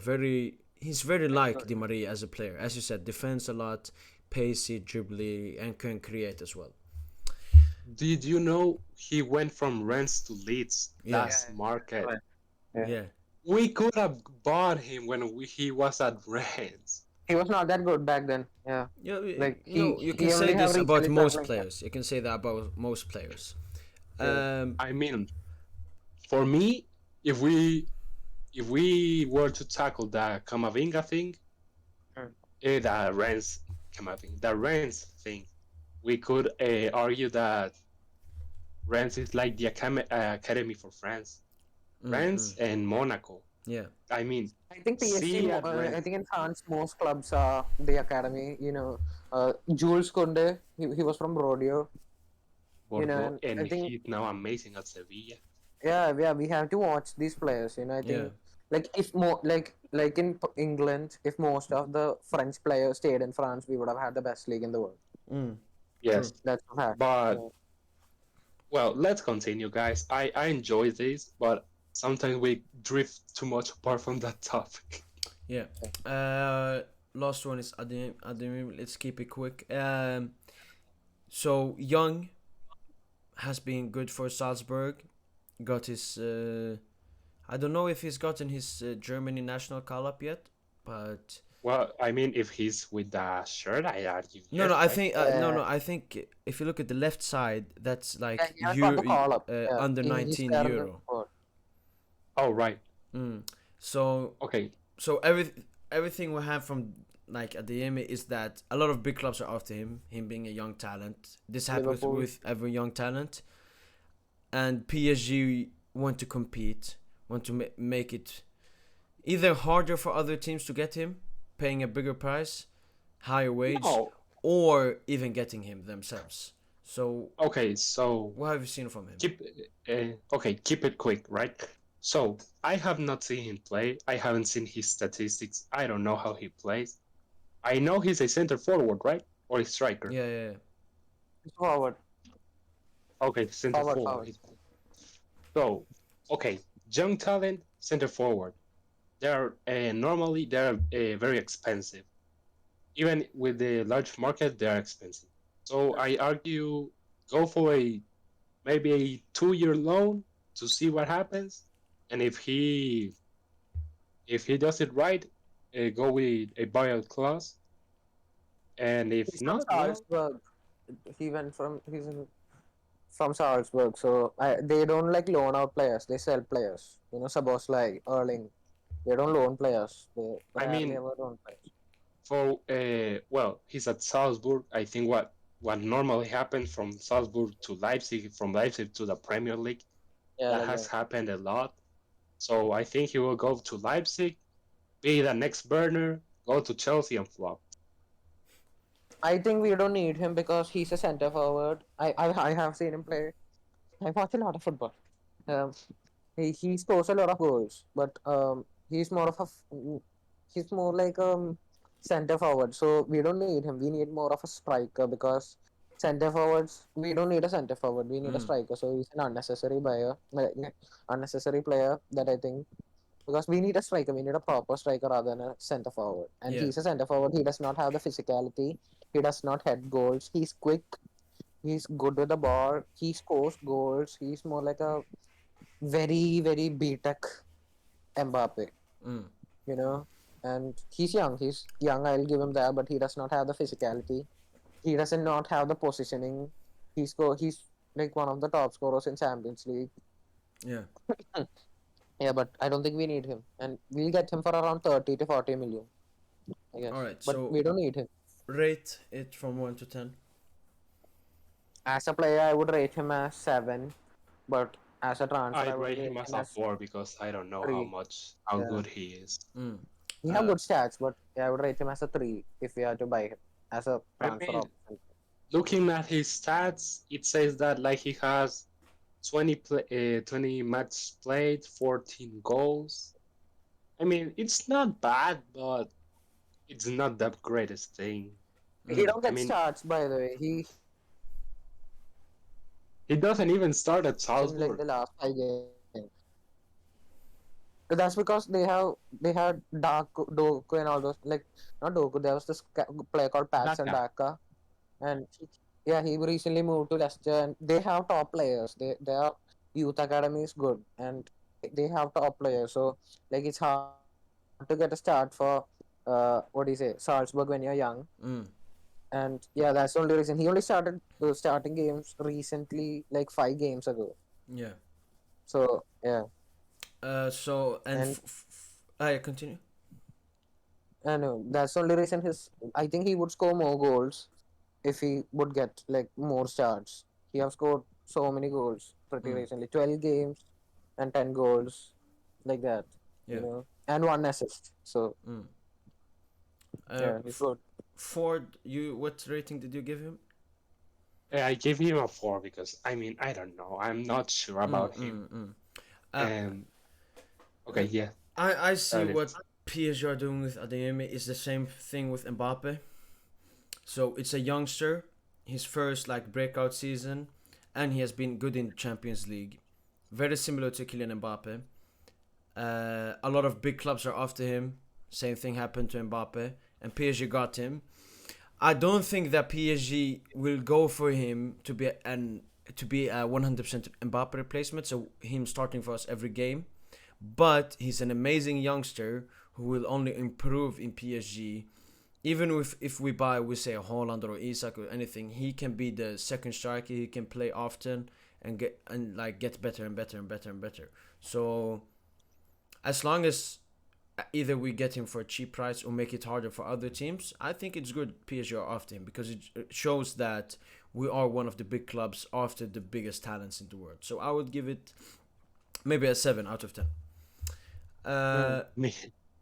He's very like Di Maria as a player. As you said, defends a lot, pacey, dribbly, and can create as well. Did you know he went from Rennes to Leeds Yeah, last market? Right. Yeah. yeah, We could have bought him when he was at Rennes. He was not that good back then. Yeah, yeah. like No, you can he say only have this reached about his most tackling. players. You can say that about most players. Yeah. I mean, for me, if we were to tackle the Camavinga thing, Mm. the Rennes the Rennes thing, we could argue that Rennes is like the academy for France. Mm-hmm. Rennes and Monaco. Yeah, I mean, I think PSG. see at I Rennes, think in France, most clubs are the academy. Jules Koundé. He was from Bordeaux. Bordeaux, And I and think he's now amazing at Sevilla. yeah, we have to watch these players. I yeah, think like if more like in England, if most of the French players stayed in France, we would have had the best league in the world. mm, Yes, true. That's a fact. but Yeah. well, let's continue, guys. I enjoy this, but sometimes we drift too much apart from that topic. Yeah. Last one is Adem. Let's keep it quick. So Young has been good for Salzburg. Got his. I don't know if he's gotten his Germany national call up yet, but Well, I mean, if he's with the shirt, I argue no, yes, no. I right? think no. I think if you look at the left side, that's Yeah, like he has got the call up. Yeah, under he's 19 carrying the euro. squad. Oh, right. Mm. So Okay. so everything we have from like Adeyemi is that a lot of big clubs are after him. Him being a young talent. This happens Liverpool. with every young talent, and PSG want to compete, want to make it either harder for other teams to get him, paying a bigger price, higher wage, No. or even getting him themselves. So Okay, so what have you seen from him? keep it quick, right? So I have not seen him play. I haven't seen his statistics. I don't know how he plays. I know he's a center forward, right? Or a striker. Yeah, yeah, yeah. He's forward, Okay, center forward. forward. So, okay, young talent, center forward. They're normally they're very expensive. Even with the large market, they're expensive. So I argue go for maybe a 2 year loan to see what happens, and if he does it right, go with a buyout clause, and if He's from not, well, Salzburg. He's from Salzburg, so they don't like loan out players. They sell players. Suppose like Erling. They don't loan players. They I rarely mean, ever loan players. for well, he's at Salzburg. I think what normally happens from Salzburg to Leipzig, from Leipzig to the Premier League, Yeah, that like has that. happened a lot. So I think he will go to Leipzig, be the next burner, go to Chelsea and flop. I think we don't need him because he's a center forward. I have seen him play. I watch a lot of football. Um, he scores a lot of goals, but he's more of a he's more like center forward. So we don't need him. We need more of a striker because center forwards we don't need a center forward. We need a Mm. striker. So he's an unnecessary player, unnecessary player that I think because we need a striker. We need a proper striker rather than a center forward. And Yeah. he's a center forward. He does not have the physicality. He does not head goals. He's quick. He's good with the ball. He scores goals. He's more like a very B-Tech Mbappe, Mm. you know. And he's young. He's young. I'll give him that, but he does not have the physicality. He doesn't not have the positioning. He's like one of the top scorers in Champions League. Yeah. Yeah, but I don't think we need him, and we'll get him for around 30 to 40 million, I All guess. right. But So we don't need him. rate it from 1 to 10. As a player, I would rate him as 7, but as a transfer, I I would rate rate him as him a as 4 because I don't know 3. how Yeah. good he is. Mm. He have Uh, good stats, but yeah, I would rate him as a 3 if we are to buy him as a I transfer mean, option. looking at his stats, it says that like he has 20 matches played, 14 goals. I mean, it's not bad, but it's not the greatest thing. He mm. don't I get mean, starts, by the way. he doesn't even start at In like Salzburg. the last 5 games. But that's because they had Doku and all those like not Doku. There was this player called Paxton Daka. Daka, and yeah, he recently moved to Leicester, and they have top players. Their youth academy is good, and they have top players. So like it's hard to get a start for what do you say Salzburg when you're young. Mm. And yeah, that's the only reason he only started starting games recently, like 5 games ago. Yeah. So yeah, So and and I continue. I know that's the only reason his. I think he would score more goals if he would get like more starts. He have scored so many goals pretty Mm. recently, 12 games and 10 goals, like that, Yeah. and 1 assist. So Mm. yeah, he's good. Ford, you what rating did you give him? I give him a 4 because I mean I don't know. I'm not sure Mm, about him. mm, mm. Uh, And okay, yeah. I see That what is. PSG are doing with Adeyemi is the same thing with Mbappe. So it's a youngster, his first like breakout season, and he has been good in Champions League. Very similar to Kylian Mbappe. A lot of big clubs are after him. Same thing happened to Mbappe, and PSG got him. I don't think that PSG will go for him to be a 100% Mbappe replacement, so him starting for us every game. But he's an amazing youngster who will only improve in PSG. Even if we buy, we say Holland or Isak or anything, he can be the second striker. He can play often and get better and better and better and better. So as long as either we get him for a cheap price or make it harder for other teams, I think it's good PSG are after him because it shows that we are one of the big clubs after the biggest talents in the world. So I would give it maybe a 7 out of 10. Mm. Me.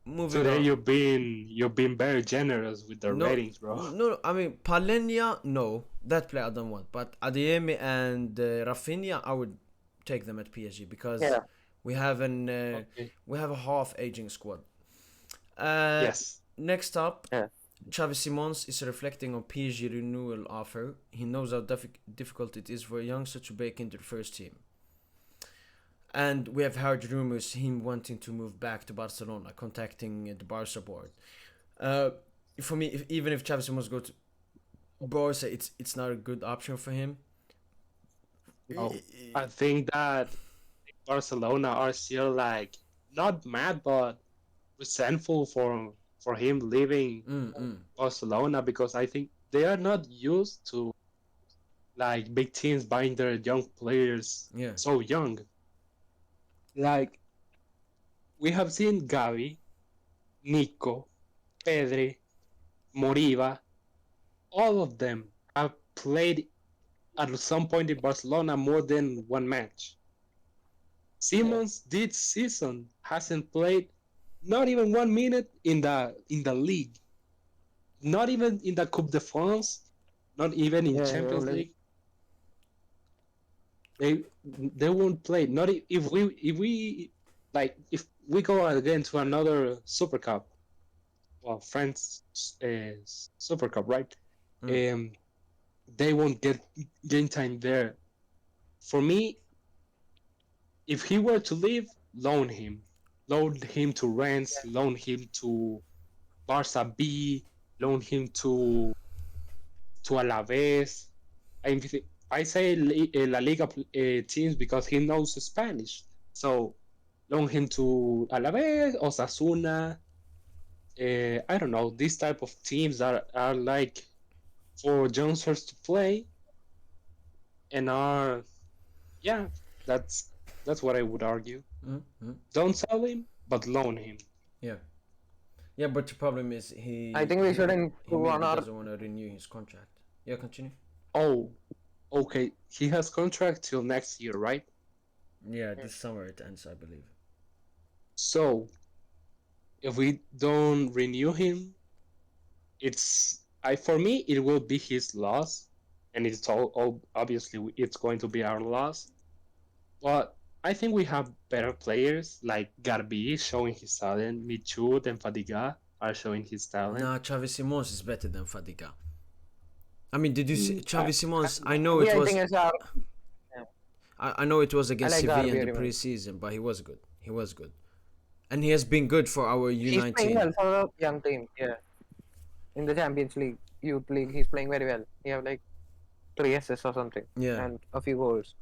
Moving Today on. you've been very generous with the No, ratings, bro. no. I mean Palenya, no, that player I don't want. But Adeyemi and Rafinha, I would take them at PSG because Yeah, we have Okay. we have a half aging squad. Uh, Yes. Next up, yeah, Xavi Simons is reflecting on PSG renewal offer. He knows how difficult it is for a youngster to break into the first team. And we have heard rumors him wanting to move back to Barcelona, contacting the Barca board. Uh, for me, even if Xavi Simons go to Barca, it's not a good option for him. No. I think that Barcelona are still like not mad but resentful for him leaving Mm-mm. Barcelona because I think they are not used to like big teams buying their young players Yeah. so young. Like we have seen Gavi, Nico, Pedri, Moriba, all of them have played at some point in Barcelona more than one match. yeah, Simons this season hasn't played not even 1 minute in the league, not even in the Coupe de France, not even in yeah. He Champions only League. they won't play. Not if we like if we go again to another Super Cup, well, France Super Cup, right? Mm. Um, they won't get game time there. For me, if he were to leave, loan him to Rennes, loan him to Barca B, loan him to Alaves. I say La Liga teams because he knows Spanish. So loan him to Alaves, Osasuna. I don't know. These type of teams are like for youngsters to play and are yeah. That's that's what I would argue. Mm. Mm. Don't sell him, but loan him. Yeah. Yeah, but the problem is I think we should he improve on maybe our. doesn't want to renew his contract. Yeah, continue. Oh, okay. He has contract till next year, right? Yeah, this summer it ends, I believe. So if we don't renew him, it's I for me it will be his loss, and it's all obviously it's going to be our loss. But I think we have better players like Garbi showing his talent, Michoud and Fadiga are showing his talent. Nah, Xavi Simons is better than Fadiga. I mean, did you see I, Xavi Simons? I know Garbi, it I was. think is our. Yeah. I know it was I against like Sevilla Garbi in the very much. preseason, but he was good. He was good, and he has been good for our He's playing U19. well for a young team. Yeah, in the Champions League, Youth League, he's playing very well. He have like 3 assists or something, Yeah. and a few goals.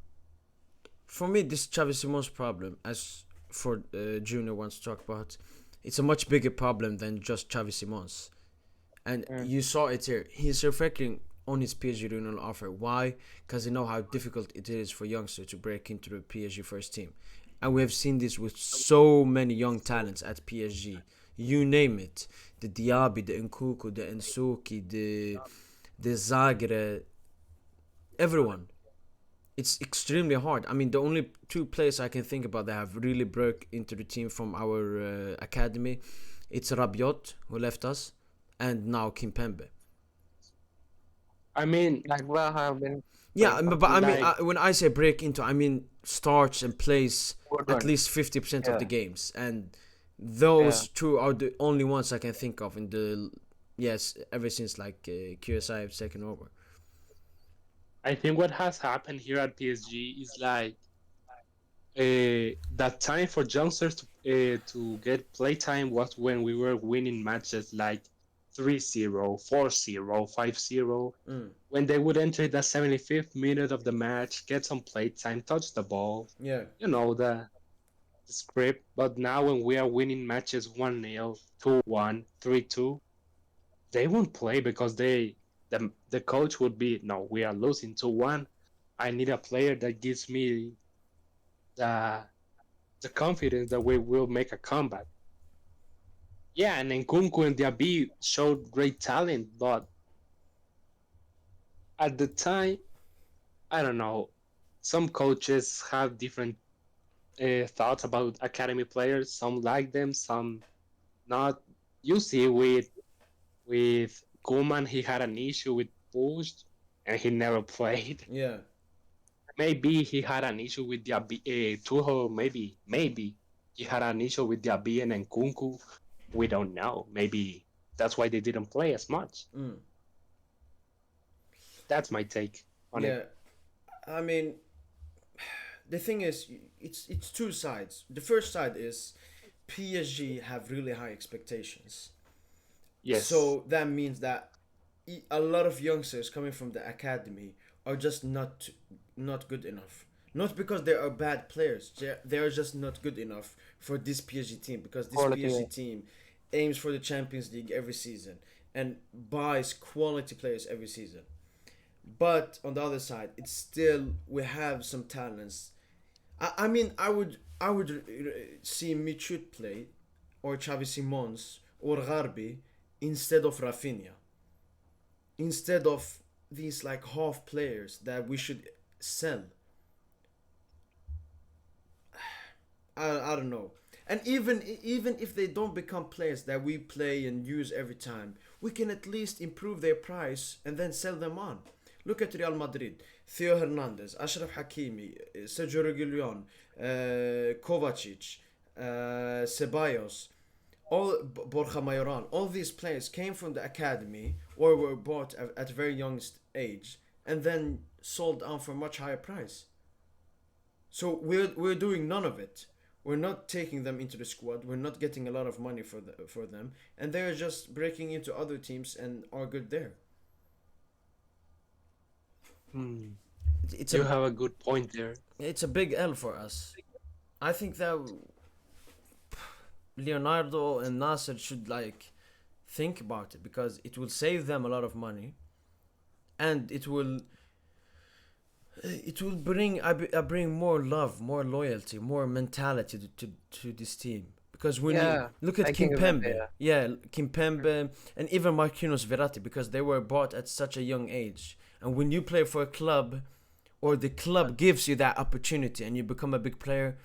For me, this Xavi Simons problem, as for Junior wants to talk about, it's a much bigger problem than just Xavi Simons. And Mm. you saw it here. He's reflecting on his PSG renewal offer. Why? Because they know how difficult it is for youngsters to break into the PSG first team. And we have seen this with so many young talents at PSG. You name it. The Diaby, the Nkuku, the Nsuki, the Zagre, everyone. It's extremely hard. I mean, the only two players I can think about that have really broke into the team from our academy, it's Rabiot, who left us, and now Kimpembe. I mean, Lagba have been Yeah, playing but I mean, like when I say break into, I mean starts and plays good at one. least 50% of Yeah, the games, and yeah. those two are the only ones I can think of in the yes ever since like QSI have taken over. I think what has happened here at PSG is like that time for youngsters to get playtime was when we were winning matches like 3-0, 4-0, 5-0. Mm, When they would enter the 75th minute of the match, get some playtime, touch the ball, yeah, you know, the script. But now when we are winning matches 1-0, 2-1, 3-2, they won't play because the coach would be, no, we are losing 2-1. I need a player that gives me the the confidence that we will make a comeback. Yeah, and Nkunku and Diaby showed great talent, but at the time, I don't know. Some coaches have different thoughts about academy players. Some like them, some not. You see, with Koeman, he had an issue with Push, and he never played. yeah. Maybe he had an issue with Diaby, Tuchel. Maybe he had an issue with Diaby and Nkunku. We don't know. Maybe that's why they didn't play as much. Mm. That's my take on it. Yeah, I mean, the thing is, it's two sides. The first side is PSG have really high expectations, Yes, so that means that a lot of youngsters coming from the academy are just not good enough. Not because they are bad players, they are just not good enough for this PSG team, because this Quality. PSG team aims for the Champions League every season and buys quality players every season. But on the other side, it's still we have some talents. I mean, I would see Michut play, or Xavi Simons, or Garbi instead of Rafinha, instead of these like half players that we should sell. I don't know. And even if they don't become players that we play and use every time, we can at least improve their price and then sell them on. Look at Real Madrid. Theo Hernandez, Ashraf Hakimi, Sergio Reguilon, Kovacic, Ceballos, Borja Mayoran. All these players came from the academy or were bought at a very young age and then sold on for a much higher price. So we're doing none of it. We're not taking them into the squad. We're not getting a lot of money for them, and they're just breaking into other teams and are good there. It's You have a good point there. it's a big L for us. I think that Leonardo and Nasser should think about it because it will save them a lot of money, and it will bring more love, more loyalty, more mentality to this team. Because when Yeah, you look at I can remember, Kimpembe, Kimpembe, and even Marquinhos Verratti, because they were bought at such a young age, and when you play for a club, or the club gives you that opportunity, and you become a big player,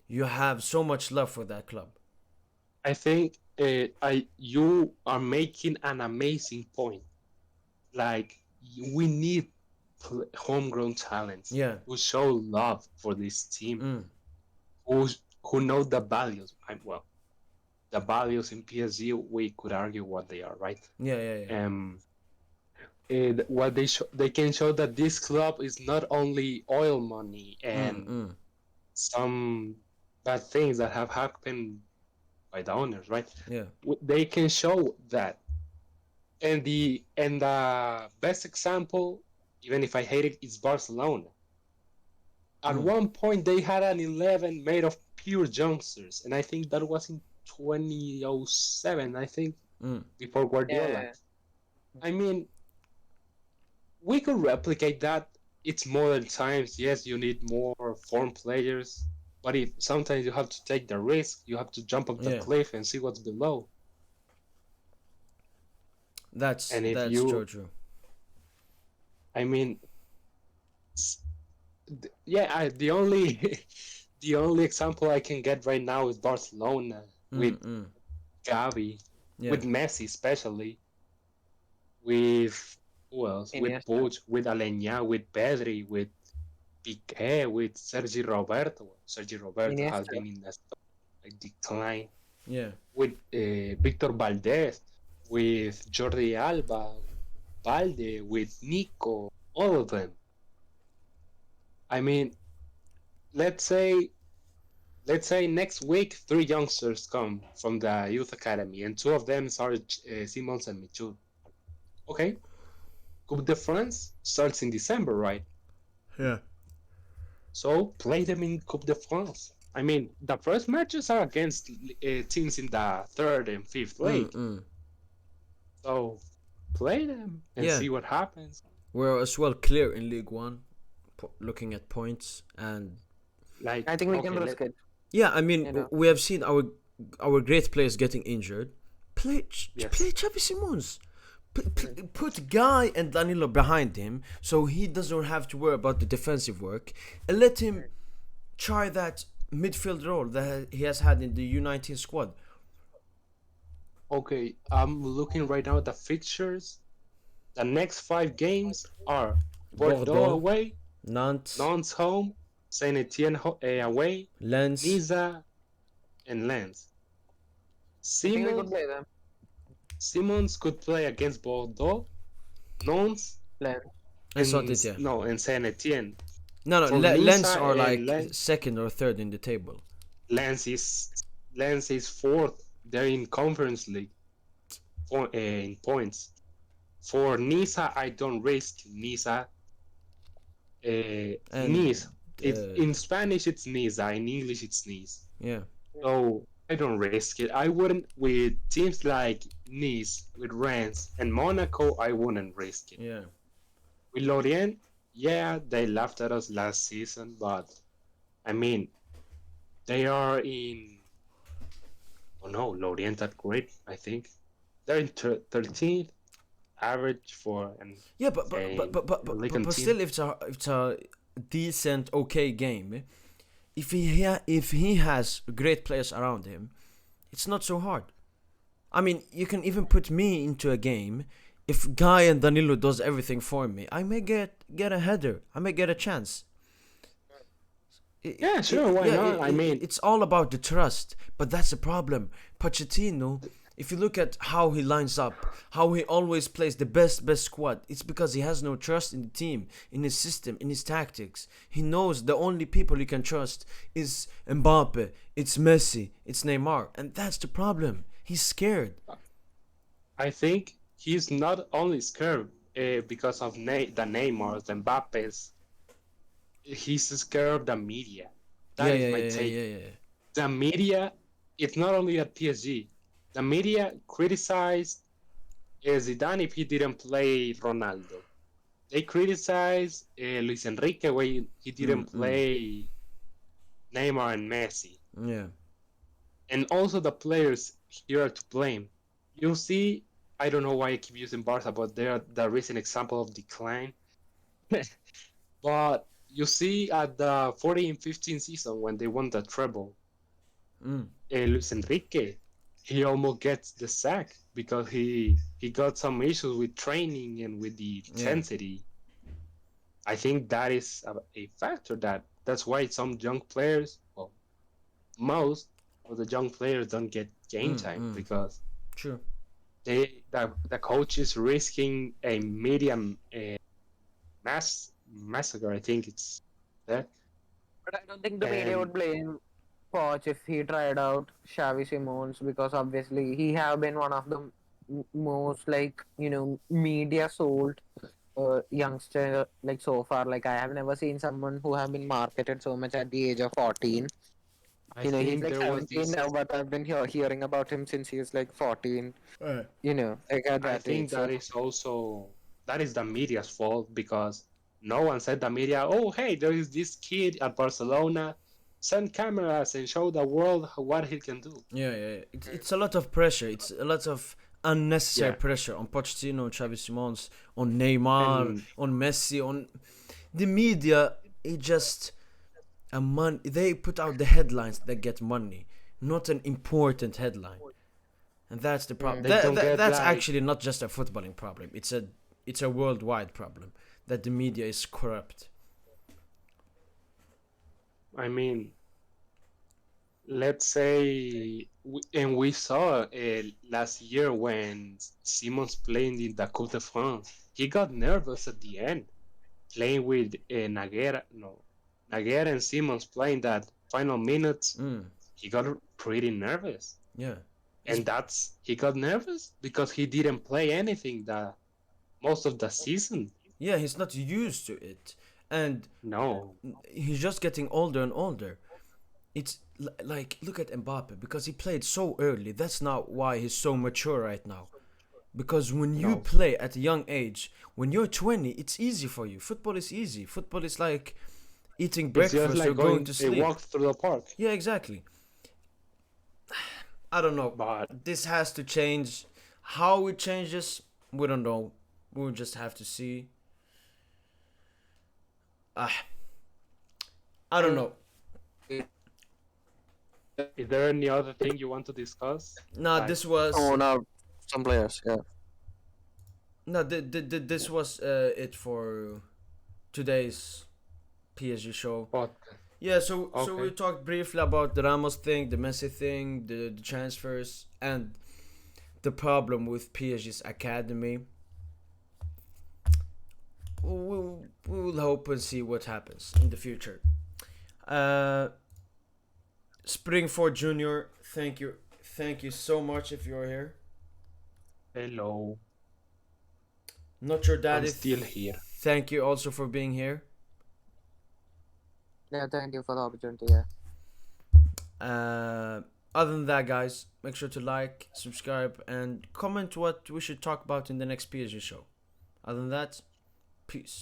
you have so much love for that club. I think you are making an amazing point. Like we need homegrown talents Yeah. who show love for this team, Mm. who know the values. Well, the values in PSG, we could argue what they are, right? Yeah. What they can show that this club is not only oil money and some bad things that have happened by the owners, right? Yeah. They can show that. And the best example, even if I hate it, is Barcelona. At one point, they had an 11 made of pure youngsters, and I think that was in 2007. I think before Guardiola. Yeah. I mean, we could replicate that. It's modern times. Yes, you need more form players, but if sometimes you have to take the risk, you have to jump up the cliff and see what's below. That's true. I mean, the only the only example I can get right now is Barcelona with Gavi, with Messi especially, with who else? With Puig, with Aleñá, with Pedri, with Piqué, with Sergi Roberto. Sergi Roberto has been in a decline. Yeah. With Victor Valdez, with Jordi Alba, Valde, with Nico, all of them. I mean, let's say next week 3 youngsters come from the youth academy, and 2 of them are Simons and Michu. Okay, Coupe de France starts in December, right? Yeah. So play them in Coupe de France. I mean, the first matches are against teams in the 3rd and 5th league. So play them and see what happens. We're as well clear in League One, looking at points, and I think we can risk it. Yeah, I mean, we have seen our great players getting injured. Play Xavi Simons. Put Guy and Danilo behind him, so he doesn't have to worry about the defensive work, and let him try that midfield role that he has had in the U19 squad. Okay, I'm looking right now at the fixtures. The next 5 games are Bordeaux away, Nantes home, Saint-Etienne away, Lens, Niza, and Lens. Simons could play against Bordeaux, Nantes, and Saint-Etienne. And Saint-Etienne. No, Lens are like 2nd or 3rd in the table. Lens is 4th. They're in Conference League in points. For Niza, I don't risk Niza. Nice. In Spanish, it's Niza. In English, it's Nice. Yeah. So I don't risk it. I wouldn't with teams like Nice, with Rennes, and Monaco. I wouldn't risk it. Yeah. With Lorient, they laughed at us last season, but I mean, they are in. Oh no, Lorient are great. I think they're in 13th average for an. Yeah, but still, if it's a decent, okay game, if he has great players around him, it's not so hard. I mean, you can even put me into a game. If Guy and Danilo does everything for me, I may get a header. I may get a chance. Yeah, sure, why not? I mean, It's all about the trust, but that's the problem. Pochettino, if you look at how he lines up, how he always plays the best squad, it's because he has no trust in the team, in his system, in his tactics. He knows the only people he can trust is Mbappe, it's Messi, it's Neymar, and that's the problem. He's scared. I think he's not only scared because of the Neymars, the Mbappes. He's scared of the media. Yeah, That is yeah, my yeah, take. yeah, yeah, yeah. The media, it's not only at PSG. The media criticized Zidane if he didn't play Ronaldo. They criticized Luis Enrique when he didn't play Neymar and Messi. Yeah. And also the players here are to blame. You see, I don't know why I keep using Barca, but they're the recent example of decline. But you see at the 14-15 season when they won the treble, Mm. Luis Enrique, he almost gets the sack because he got some issues with training and with the Yeah. intensity. I think that is a factor that's why some young players, well, most of the young players don't get game time because True. the coach is risking a medium massacre. I think it's that. But I don't think the media And would blame Poch if he tried out Xavi Simons because obviously he have been one of the most like media sold youngster like so far. Like I have never seen someone who have been marketed so much at the age of 14. I He's think like there was 17 this. now, but I've been hearing about him since he was like 14. Right. Like at I that age. think So that is the media's fault because no one said the media. Oh, hey, there is this kid at Barcelona. Send cameras and show the world what he can do. Yeah, yeah, yeah. It's a lot of pressure. It's a lot of unnecessary Yeah, pressure on Pochettino, on Xavi Simons, on Neymar, and on Messi, on the media. It just They put out the headlines that get money, not an important headline, and that's the problem. they don't get That's like. actually not just a footballing problem. It's a worldwide problem that the media is corrupt. I mean, let's say, and we saw last year when Simons playing in the Coupe de France, he got nervous at the end playing with Naguera. No, Naguera and Simons playing that final minutes. Mm, He got pretty nervous, yeah. It's and he got nervous because he didn't play anything the most of the season. Yeah, he's not used to it, and No, he's just getting older and older. It's like look at Mbappe because he played so early. That's not why he's so mature right now. Because when you no, play at a young age, when you're 20, it's easy for you. Football is easy. Football is like eating it's just breakfast or like going going to a sleep. walk through the park. Yeah, exactly. I don't know. But This has to change. How it changes, we don't know. We'll just have to see. Ah, I don't know. is there any other thing you want to discuss? Nah, Like, this was oh no, some players, yeah. no. This was it for today's PSG show. but Yeah, so we okay. talked briefly about the Ramos thing, the Messi thing, the transfers, and the problem with PSG's academy. We will hope and see what happens in the future. Uh, Springford Junior, thank you so much if you're here. Hello, Not your I'm daddy. still here. Thank you also for being here. Yeah, thank you for the opportunity. Yeah. Other than that, guys, make sure to like, subscribe, and comment what we should talk about in the next PSG show. Other than that, peace.